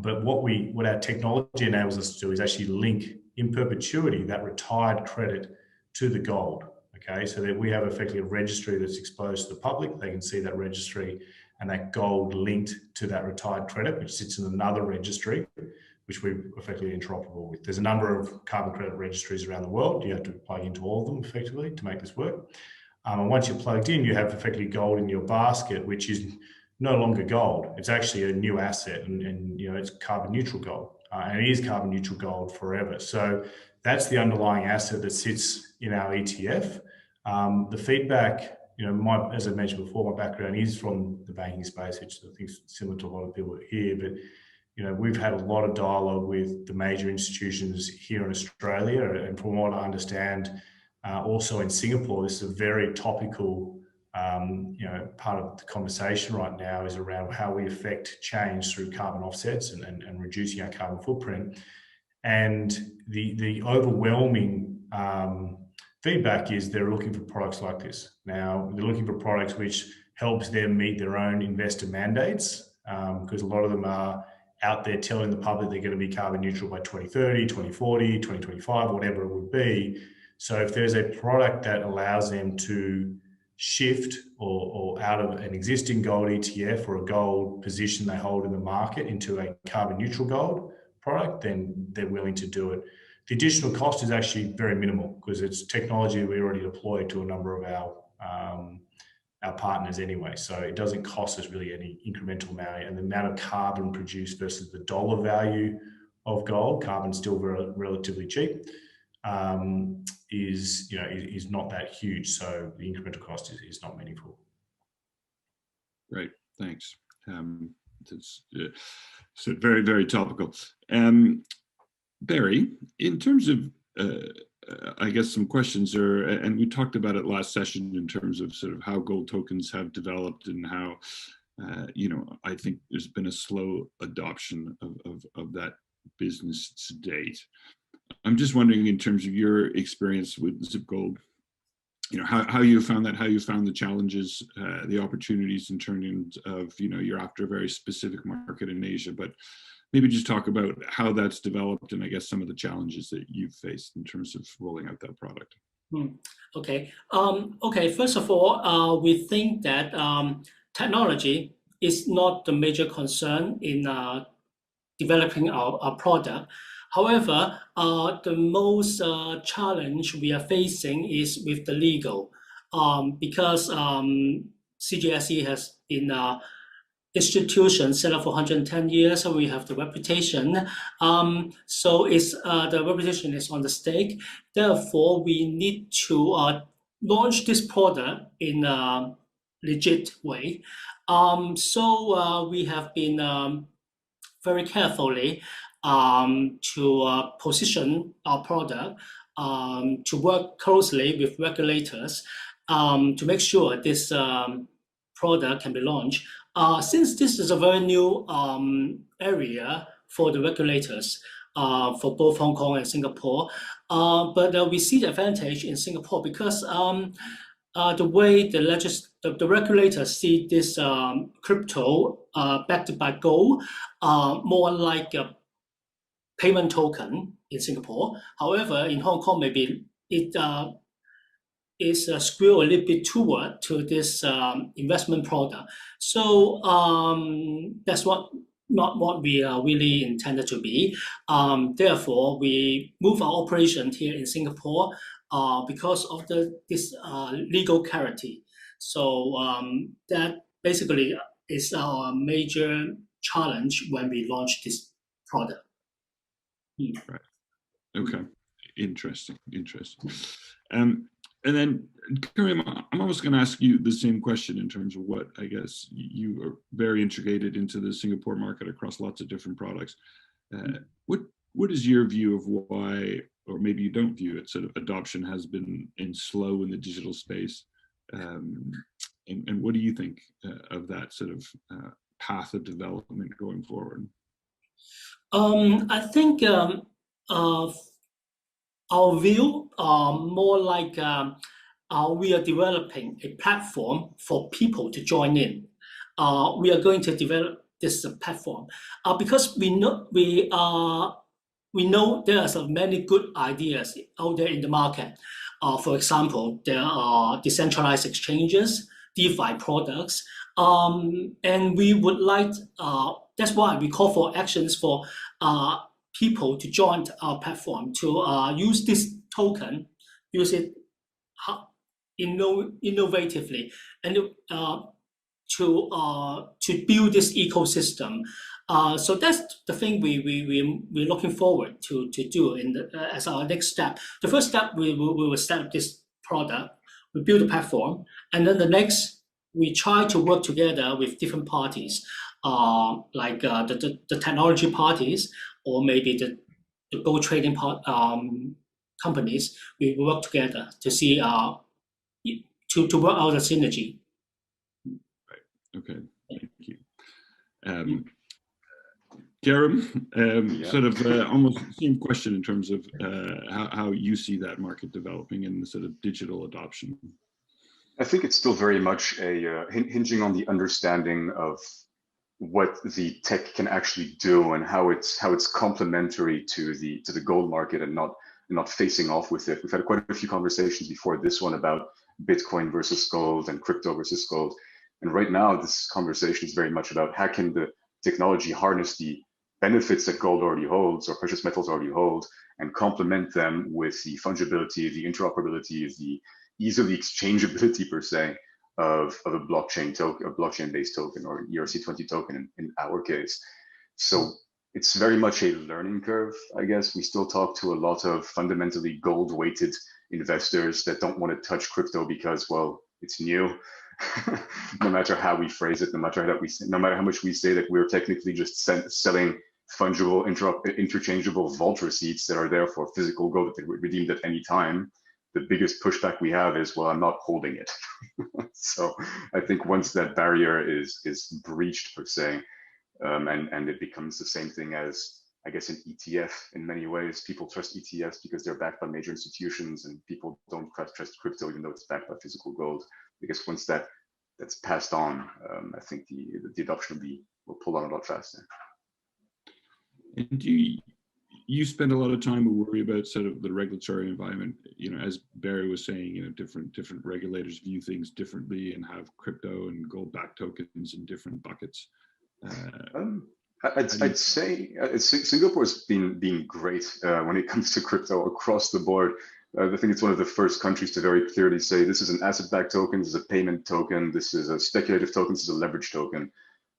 But what our technology enables us to do is actually link in perpetuity that retired credit to the gold. Okay, so that we have effectively a registry that's exposed to the public. They can see that registry and that gold linked to that retired credit, which sits in another registry, which we're effectively interoperable with. There's a number of carbon credit registries around the world. You have to plug into all of them effectively to make this work. And once you're plugged in, you have effectively gold in your basket, which is no longer gold. It's actually a new asset, and you know, it's carbon neutral gold, and it is carbon neutral gold forever. So that's the underlying asset that sits in our ETF. The feedback, you know, as I mentioned before, my background is from the banking space, which I think is similar to a lot of people here. But you know, we've had a lot of dialogue with the major institutions here in Australia, and from what I understand, also in Singapore, this is a very topical, you know, part of the conversation right now is around how we affect change through carbon offsets and reducing our carbon footprint. And the overwhelming feedback is they're looking for products like this. Now, they're looking for products which helps them meet their own investor mandates, because a lot of them are out there telling the public they're going to be carbon neutral by 2030, 2040, 2025, whatever it would be. So if there's a product that allows them to shift or out of an existing gold ETF or a gold position they hold in the market into a carbon neutral gold product, then they're willing to do it. The additional cost is actually very minimal because it's technology we already deployed to a number of our partners anyway. So it doesn't cost us really any incremental amount, and the amount of carbon produced versus the dollar value of gold, carbon's still relatively cheap, is not that huge. So the incremental cost is not meaningful. Right, thanks. It's so very, very topical. Barry, in terms of, I guess some questions are, and we talked about it last session in terms of sort of how gold tokens have developed and how, you know, I think there's been a slow adoption of that business to date. I'm just wondering, in terms of your experience with Zip Gold, you know, how you found that, how you found the challenges, the opportunities in terms of, you know, you're after a very specific market in Asia, but maybe just talk about how that's developed and I guess some of the challenges that you've faced in terms of rolling out that product. Okay. Okay. First of all, we think that technology is not the major concern in developing our product. However, the most challenge we are facing is with the legal, because CGSE has been institution set up for 110 years, so we have the reputation. So it's the reputation is on the stake. Therefore, we need to launch this product in a legit way. So we have been very carefully to position our product, to work closely with regulators to make sure this product can be launched. Since this is a very new area for the regulators for both Hong Kong and Singapore, but we see the advantage in Singapore because the way the regulators see this crypto backed by gold, more like a payment token in Singapore. However, in Hong Kong, maybe it is skewed a little bit toward to this investment product. So that's not what we really intended to be. Therefore, we move our operation here in Singapore because of this legal clarity. So that basically is our major challenge when we launch this product. Right. Okay. Interesting. And then, Karim, I'm almost going to ask you the same question in terms of what I guess you are very integrated into the Singapore market across lots of different products. What is your view of why, or maybe you don't view it, sort of adoption has been slow in the digital space, and what do you think of that sort of path of development going forward? I think our view more like we are developing a platform for people to join in. We are going to develop this platform because we know there are so many good ideas out there in the market. For example, there are decentralized exchanges, DeFi products, and we would like. That's why we call for actions for people to join our platform to use this token, use it innovatively, and to build this ecosystem. So that's the thing we're looking forward to do as our next step. The first step, we will set up this product, we build a platform, and then the next, we try to work together with different parties, like the technology parties, or maybe the gold trading companies. We work together to see to work out a synergy. Right. Okay. Thank you. Kerem, sort of almost the same question in terms of how you see that market developing and the sort of digital adoption. I think it's still very much a hinging on the understanding of what the tech can actually do and how it's complementary to the gold market and not facing off with it. We've had quite a few conversations before this one about Bitcoin versus gold and crypto versus gold. And right now, this conversation is very much about how can the technology harness the benefits that gold already holds or precious metals already hold and complement them with the fungibility, the interoperability, the ease of the exchangeability per se of a blockchain token, a blockchain-based token, or ERC20 token in our case. So it's very much a learning curve, I guess. We still talk to a lot of fundamentally gold-weighted investors that don't want to touch crypto because, well, it's new. No matter how we phrase it, no matter how much we say that we're technically just selling fungible, interchangeable vault receipts that are there for physical gold that they redeemed at any time. The biggest pushback we have is, well, I'm not holding it. So I think once that barrier is breached per se, and it becomes the same thing as, I guess, an ETF in many ways. People trust ETFs because they're backed by major institutions, and people don't trust crypto even though it's backed by physical gold. Because once that's passed on, I think the adoption will pull on a lot faster. And you spend a lot of time to worry about sort of the regulatory environment. You know, as Barry was saying, you know, different regulators view things differently and have crypto and gold-backed tokens in different buckets. I'd say Singapore's been great when it comes to crypto across the board. I think it's one of the first countries to very clearly say this is an asset-backed token, this is a payment token, this is a speculative token, this is a leverage token.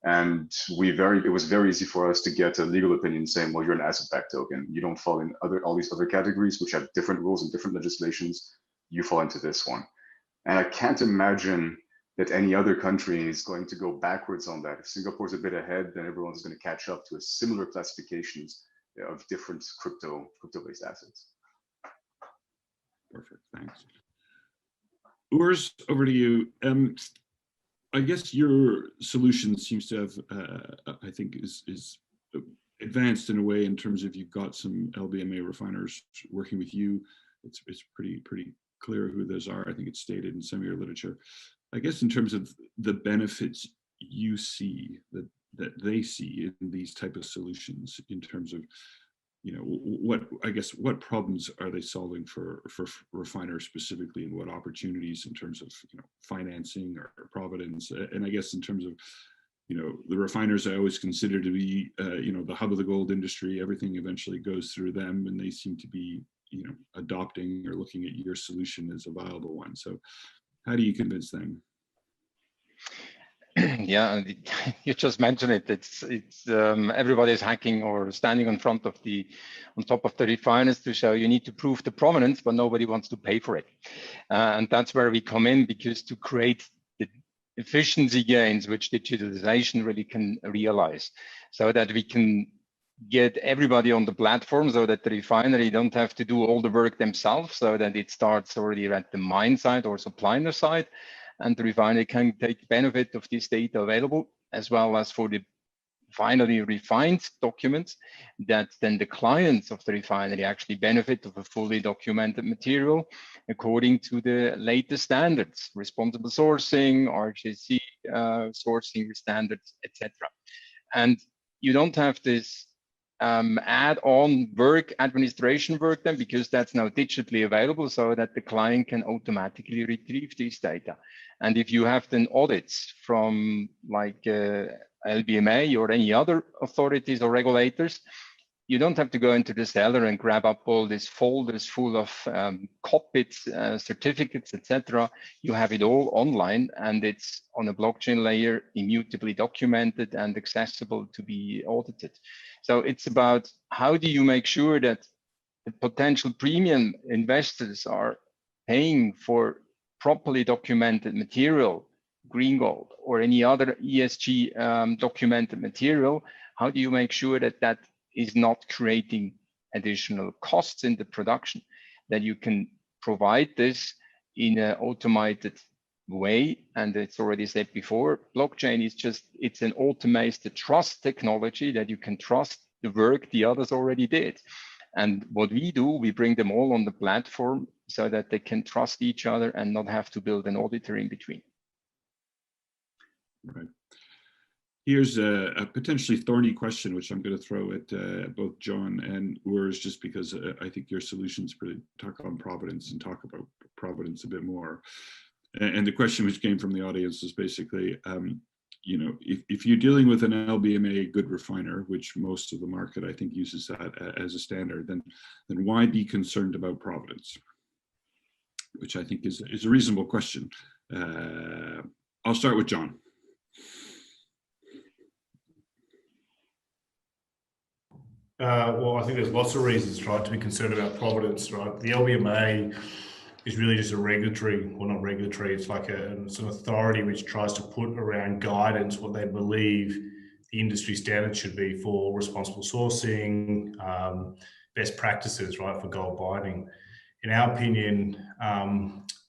And it was very easy for us to get a legal opinion saying, well, you're an asset-backed token. You don't fall in all these other categories, which have different rules and different legislations. You fall into this one. And I can't imagine that any other country is going to go backwards on that. If Singapore's a bit ahead, then everyone's going to catch up to a similar classifications of different crypto-based assets. Perfect, thanks. Urs, over to you. I guess your solution seems to have, I think, is advanced in a way in terms of you've got some LBMA refiners working with you. It's pretty clear who those are. I think it's stated in some of your literature. I guess in terms of the benefits you see that they see in these type of solutions, in terms of, you know, what problems are they solving for refiners specifically, and what opportunities in terms of, you know, financing or providence, and I guess in terms of, you know, the refiners I always consider to be, you know, the hub of the gold industry. Everything eventually goes through them, and they seem to be, you know, adopting or looking at your solution as a viable one. So, how do you convince them? Yeah, you just mentioned it. It's everybody's hacking or standing on top of the refiners to show you need to prove the provenance, but nobody wants to pay for it. And that's where we come in, because to create the efficiency gains which digitalization really can realize, so that we can get everybody on the platform, so that the refinery don't have to do all the work themselves, so that it starts already at the mine side or supplier side. And the refinery can take benefit of this data available, as well as for the finally refined documents that then the clients of the refinery actually benefit of a fully documented material according to the latest standards, responsible sourcing, RJC sourcing standards, etc. And you don't have this add-on work, administration work then, because that's now digitally available so that the client can automatically retrieve these data. And if you have then audits from like LBMA or any other authorities or regulators, you don't have to go into the cellar and grab up all these folders full of copied certificates, etc. You have it all online, and it's on a blockchain layer, immutably documented and accessible to be audited. So it's about how do you make sure that the potential premium investors are paying for properly documented material, green gold, or any other ESG documented material. How do you make sure that that is not creating additional costs in the production, that you can provide this in an automated way? And it's already said before, blockchain is just, it's an automated trust technology that you can trust the work the others already did. And what we do, we bring them all on the platform so that they can trust each other and not have to build an auditor in between. Right. Here's a potentially thorny question, which I'm going to throw at both John and Urs, just because I think your solutions talk on provenance and talk about provenance a bit more. And the question which came from the audience is basically, you know, if you're dealing with an LBMA good refiner, which most of the market I think uses that as a standard, then why be concerned about provenance? Which I think is a reasonable question. I'll start with John. Well, I think there's lots of reasons, right, to be concerned about provenance, right? The LBMA is really just a regulatory, well, not regulatory, it's like it's an authority which tries to put around guidance what they believe the industry standards should be for responsible sourcing, best practices, right, for gold mining. In our opinion,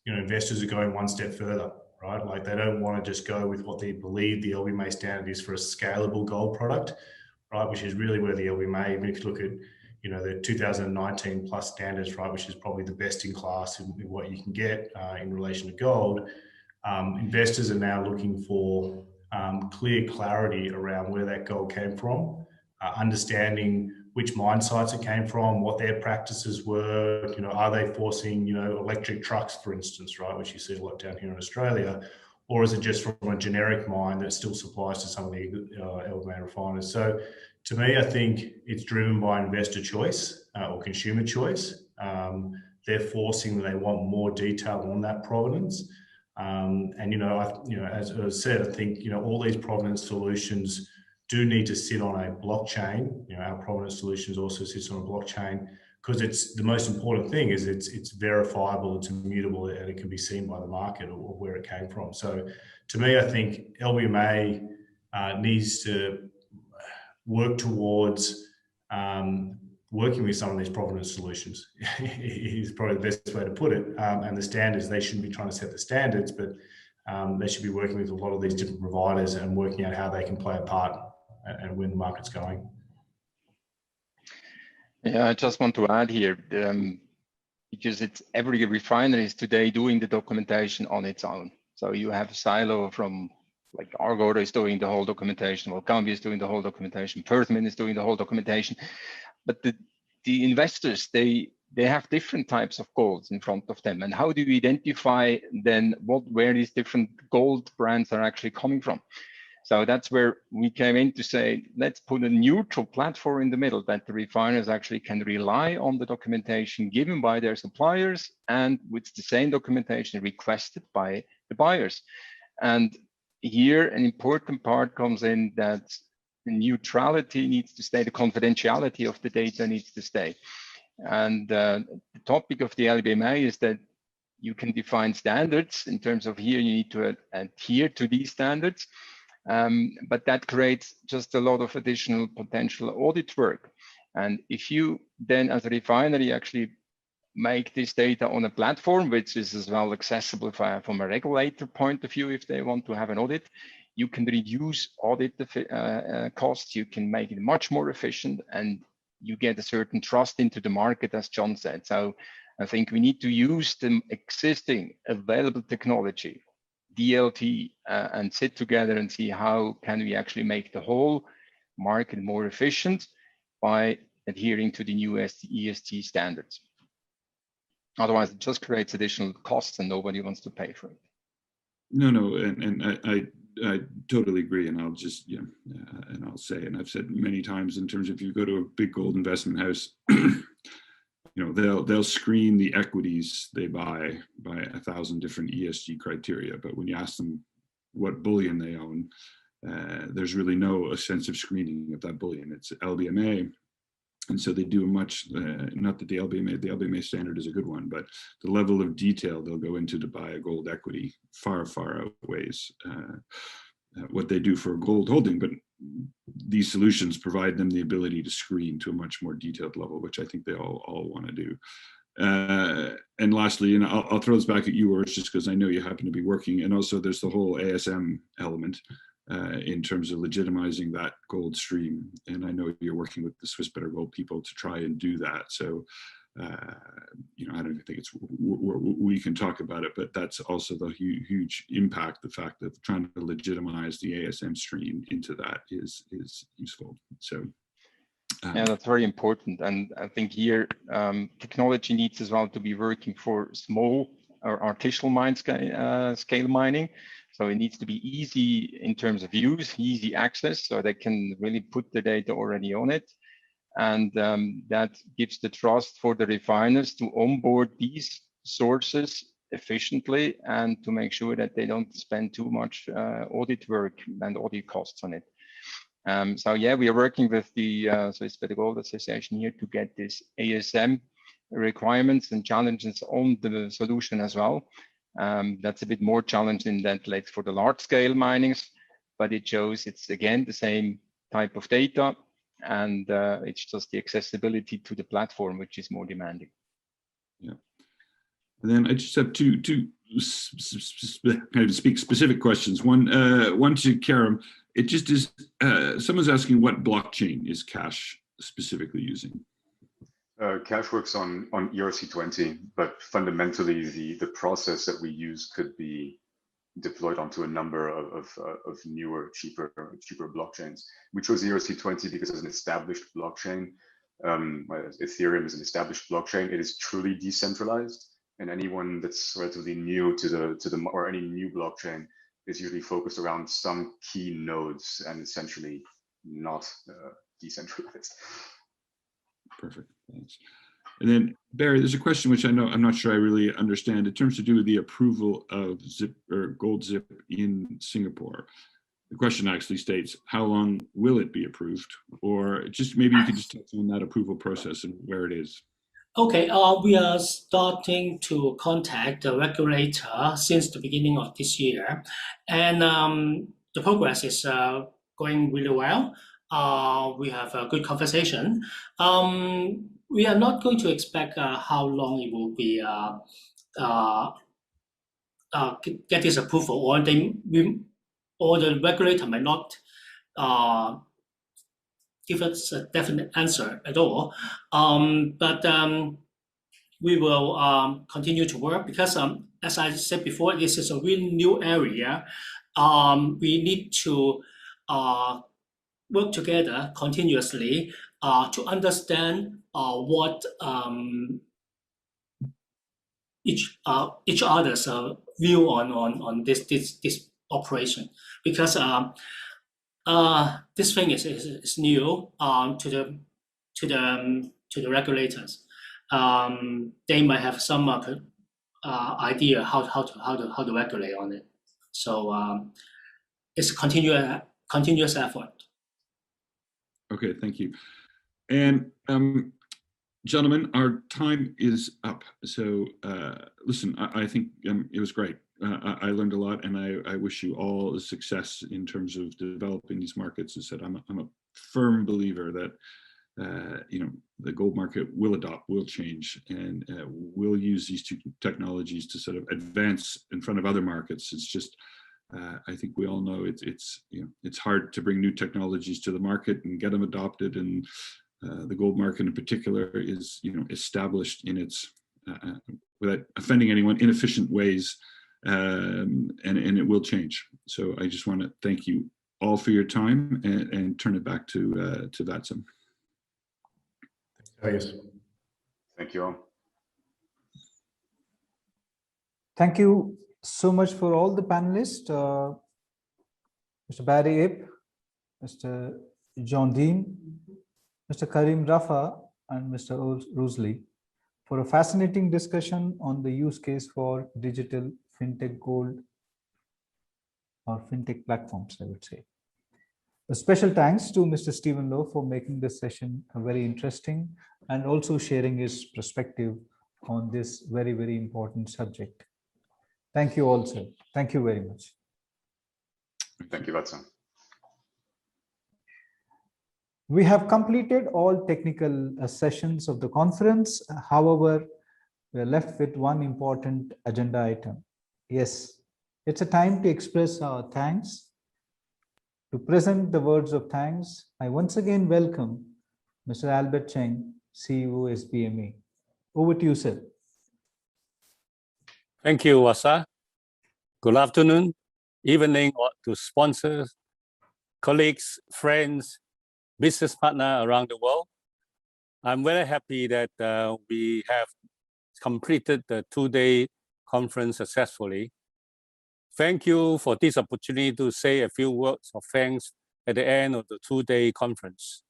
you know, investors are going one step further, right? Like they don't want to just go with what they believe the LBMA standard is for a scalable gold product, right, which is really where the LBMA, even if you look at, you know, the 2019 plus standards, right, which is probably the best in class in what you can get in relation to gold, investors are now looking for clear clarity around where that gold came from, understanding which mine sites it came from, what their practices were, you know, are they forcing, you know, electric trucks, for instance, right, which you see a lot down here in Australia, or is it just from a generic mine that still supplies to some of the LBMA refiners? So to me, I think it's driven by investor choice or consumer choice. They're forcing, they want more detail on that provenance. And, you know, as I said, I think, you know, all these provenance solutions do need to sit on a blockchain. You know, our provenance solutions also sits on a blockchain because it's the most important thing is it's verifiable, it's immutable, and it can be seen by the market or where it came from. So to me, I think LBMA needs to work towards working with some of these provenance solutions is probably the best way to put it. And the standards, they shouldn't be trying to set the standards, but they should be working with a lot of these different providers and working out how they can play a part and where the market's going. Yeah, I just want to add here, because it's every refinery is today doing the documentation on its own. So you have a silo from like Argor is doing the whole documentation, Volcambia is doing the whole documentation, Perthmin is doing the whole documentation. But the investors, they have different types of goals in front of them. And how do you identify then where these different gold brands are actually coming from? So that's where we came in to say, let's put a neutral platform in the middle that the refiners actually can rely on the documentation given by their suppliers and with the same documentation requested by the buyers. And here an important part comes in that the neutrality needs to stay, the confidentiality of the data needs to stay. And the topic of the LBMA is that you can define standards in terms of here you need to adhere to these standards. But that creates just a lot of additional potential audit work. And if you then as a refinery actually make this data on a platform which is as well accessible from a regulator point of view. If they want to have an audit, you can reduce audit costs, you can make it much more efficient, and you get a certain trust into the market, as John said. So I think we need to use the existing available technology, DLT, and sit together and see how can we actually make the whole market more efficient by adhering to the new ESG standards. Otherwise, it just creates additional costs and nobody wants to pay for it. No, and I totally agree, and I'll just and I'll say, and I've said many times, in terms of if you go to a big gold investment house, they'll screen the equities they buy by 1,000 different ESG criteria, but when you ask them what bullion they own, there's really no sense of screening of that bullion. It's LBMA. And so they do a much, not that the LBMA standard is a good one, but the level of detail they'll go into to buy a gold equity far, far outweighs what they do for a gold holding. But these solutions provide them the ability to screen to a much more detailed level, which I think they all want to do. And lastly, and I'll throw this back at you, Urs, just because I know you happen to be working, and also there's the whole ASM element. In terms of legitimizing that gold stream. And I know you're working with the Swiss Better Gold people to try and do that. So, I don't even think we can talk about it, but that's also the huge impact, the fact that trying to legitimize the ASM stream into that is useful. So. Yeah, that's very important. And I think here, technology needs as well to be working for small or artisanal mine scale mining. So it needs to be easy in terms of use, easy access, so they can really put the data already on it. And that gives the trust for the refiners to onboard these sources efficiently and to make sure that they don't spend too much audit work and audit costs on it. So yeah, we are working with the Swiss Better Gold Association here to get this ASM requirements and challenges on the solution as well. That's a bit more challenging than like for the large scale minings, but it shows it's again the same type of data, and it's just the accessibility to the platform which is more demanding. Yeah, and then I just have two kind of speak specific questions. One to Karim. It just is someone's asking what blockchain is Cash specifically using. Cash works on ERC20, but fundamentally the process that we use could be deployed onto a number of newer, cheaper blockchains. We chose ERC20 because it's an established blockchain. Ethereum is an established blockchain. It is truly decentralized, and anyone that's relatively new to the or any new blockchain is usually focused around some key nodes and essentially not decentralized. Perfect, thanks. And then Barry, there's a question which I'm not sure I really understand in terms to do with the approval of Zip or Gold Zip in Singapore. The question actually states, how long will it be approved? Or just maybe you could just touch on that approval process and where it is. Okay, we are starting to contact the regulator since the beginning of this year, and the progress is going really well. We have a good conversation. We are not going to expect how long it will be get this approval, or the regulator might not give us a definite answer at all. But we will continue to work because, as I said before, this is a really new area. We need to work together continuously to understand what each other's view on this operation, because this thing is new to the regulators. They might have some idea how to regulate on it. So it's a continuous effort. Okay, thank you. And gentlemen, our time is up. So listen, I think it was great. I learned a lot, and I wish you all success in terms of developing these markets. As I said, I'm a firm believer that the gold market will adopt, will change, and will use these two technologies to sort of advance in front of other markets. It's just, I think we all know it's hard to bring new technologies to the market and get them adopted. And the gold market in particular is, established in its, without offending anyone, inefficient ways, and it will change. So I just want to thank you all for your time and turn it back to Watson. Yes. Thank you all. Thank you so much for all the panelists, Mr. Barry Ip, Mr. John Dean, Mr. Karim Rafa, and Mr. Rosalie, for a fascinating discussion on the use case for digital fintech gold or fintech platforms, I would say. A special thanks to Mr. Stephen Lowe for making this session very interesting and also sharing his perspective on this very, very important subject. Thank you all, sir. Thank you very much. Thank you, Watson. We have completed all technical sessions of the conference. However, we are left with one important agenda item. Yes, it's a time to express our thanks. To present the words of thanks, I once again welcome Mr. Albert Cheng, CEO, SBMA. Over to you, sir. Thank you, Wasa. Good afternoon, evening to sponsors, colleagues, friends, business partners around the world. I'm very happy that we have completed the two-day conference successfully. Thank you for this opportunity to say a few words of thanks at the end of the two-day conference.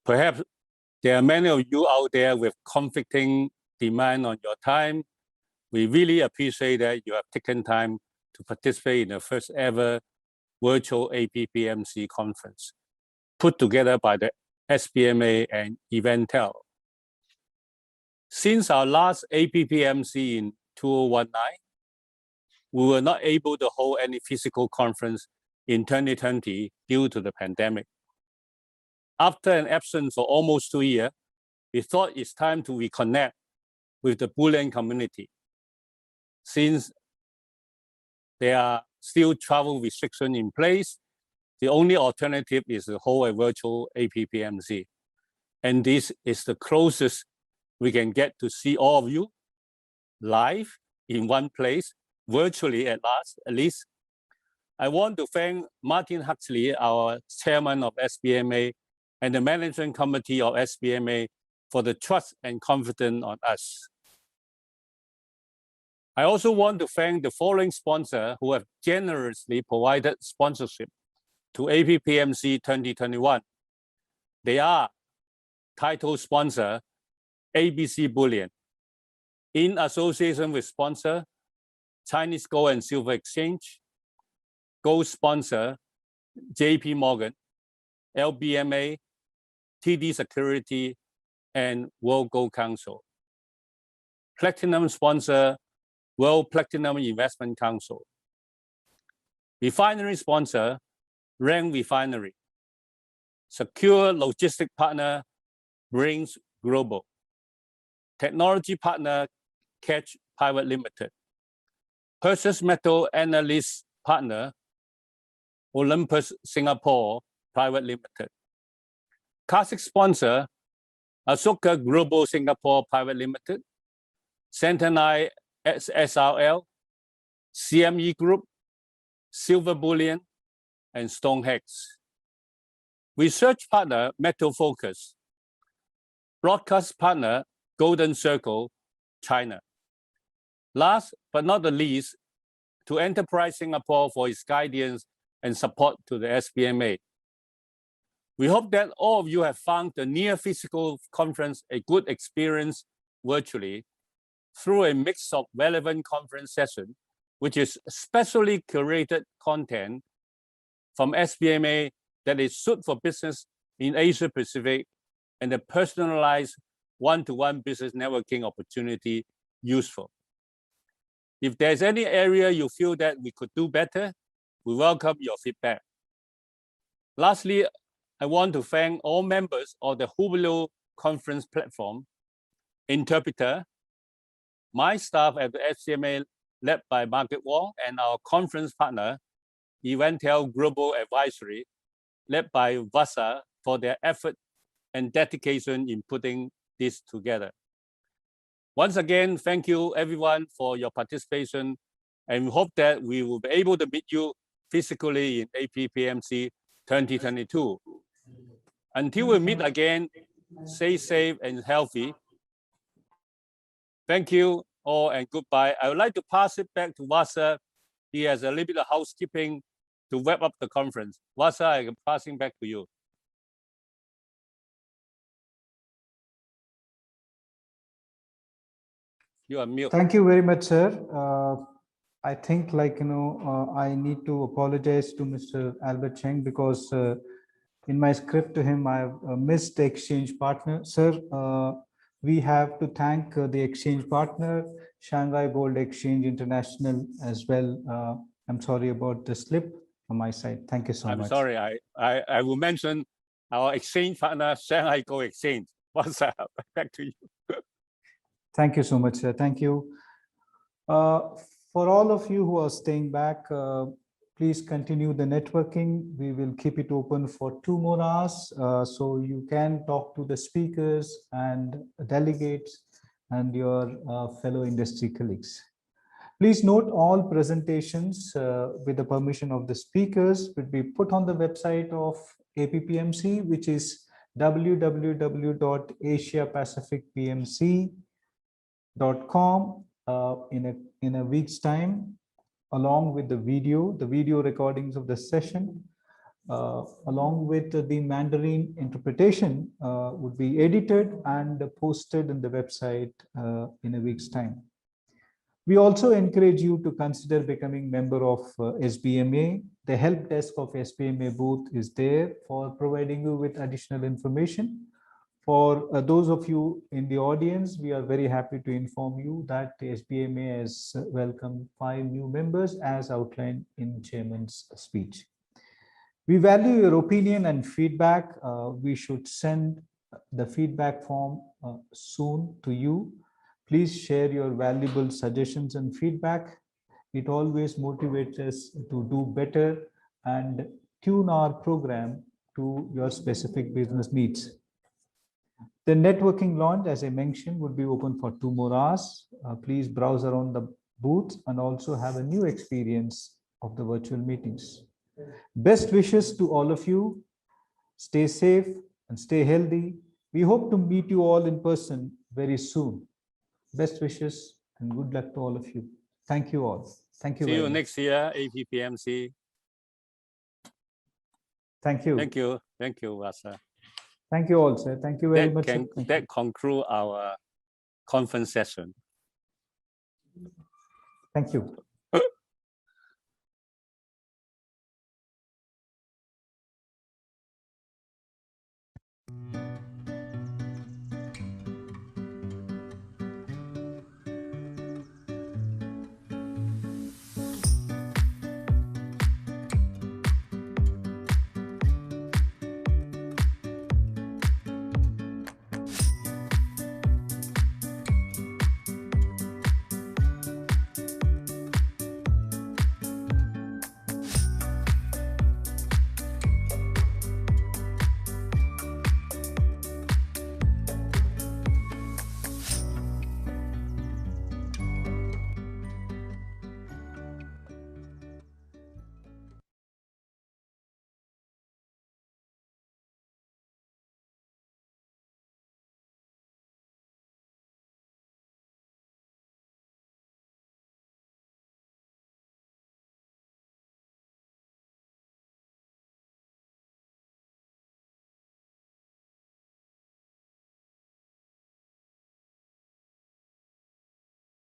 Perhaps there are many of you out there with conflicting demand on your time. We really appreciate that you have taken time to participate in the first ever virtual APPMC conference put together by the SBMA and Eventel. Since our last APPMC in 2019, we were not able to hold any physical conference in 2020 due to the pandemic. After an absence of almost 2 years, we thought it's time to reconnect with the Bullion community. Since there are still travel restrictions in place, the only alternative is to hold a virtual APPMC. And this is the closest we can get to see all of you live in one place, virtually at least. I want to thank Martin Huxley, our chairman of SBMA, and the management committee of SBMA for the trust and confidence on us. I also want to thank the following sponsors who have generously provided sponsorship to APPMC 2021. They are title sponsor, ABC Bullion, in association with sponsor, Chinese Gold and Silver Exchange, gold sponsor, JP Morgan, LBMA, TD Security, and World Gold Council. Platinum sponsor, World Platinum Investment Council. Refinery sponsor, Rank Refinery. Secure logistic partner, Brains Global. Technology partner, Catch Private Limited. Precious metal analyst partner, Olympus Singapore Private Limited. Classic sponsor, Ashoka Global Singapore Private Limited, Centennial SRL, CME Group, Silver Bullion, and StoneX. Research partner, Metal Focus. Broadcast partner, Golden Circle, China. Last but not the least, to Enterprise Singapore for its guidance and support to the SBMA. We hope that all of you have found the near physical conference a good experience virtually through a mix of relevant conference sessions, which is specially curated content from SBMA that is suited for business in Asia Pacific, and the personalized one-to-one business networking opportunity useful. If there's any area you feel that we could do better, we welcome your feedback. Lastly, I want to thank all members of the Hubilo conference platform, interpreter, my staff at the SCMA led by Margaret Wong, and our conference partner, Eventel Global Advisory, led by Vasa, for their effort and dedication in putting this together. Once again, thank you everyone for your participation, and we hope that we will be able to meet you physically in APPMC 2022. Until we meet again, stay safe and healthy. Thank you all and goodbye. I would like to pass it back to Vasa. He has a little bit of housekeeping to wrap up the conference. Vasa, I'm passing back to you. You are mute. Thank you very much, sir. I think I need to apologize to Mr. Albert Cheng because in my script to him, I have missed the exchange partner. Sir, we have to thank the exchange partner, Shanghai Gold Exchange International as well. I'm sorry about the slip from my side. Thank you so much. I'm sorry. I will mention our exchange partner, Shanghai Gold Exchange. Vasa, back to you. Thank you so much, sir. Thank you. For all of you who are staying back, please continue the networking. We will keep it open for 2 more hours, so you can talk to the speakers and delegates and your fellow industry colleagues. Please note all presentations with the permission of the speakers will be put on the website of APPMC, which is www.asiapacificpmc.com in a week's time, along with the video recordings of the session, along with the Mandarin interpretation would be edited and posted in the website in a week's time. We also encourage you to consider becoming member of SBMA. The help desk of SBMA booth is there for providing you with additional information. For those of you in the audience, we are very happy to inform you that the SBMA has welcomed 5 new members as outlined in Chairman's speech. We value your opinion and feedback. We should send the feedback form soon to you. Please share your valuable suggestions and feedback. It always motivates us to do better and tune our program to your specific business needs. The networking launch, as I mentioned, would be open for 2 more hours. Please browse around the booth and also have a new experience of the virtual meetings. Best wishes to all of you. Stay safe and stay healthy. We hope to meet you all in person very soon. Best wishes and good luck to all of you. Thank you all. Thank you. See you next year, APPMC. Thank you. Thank you. Thank you, Vasa. Thank you all, sir. Thank you very much. That concludes our conference session. Thank you.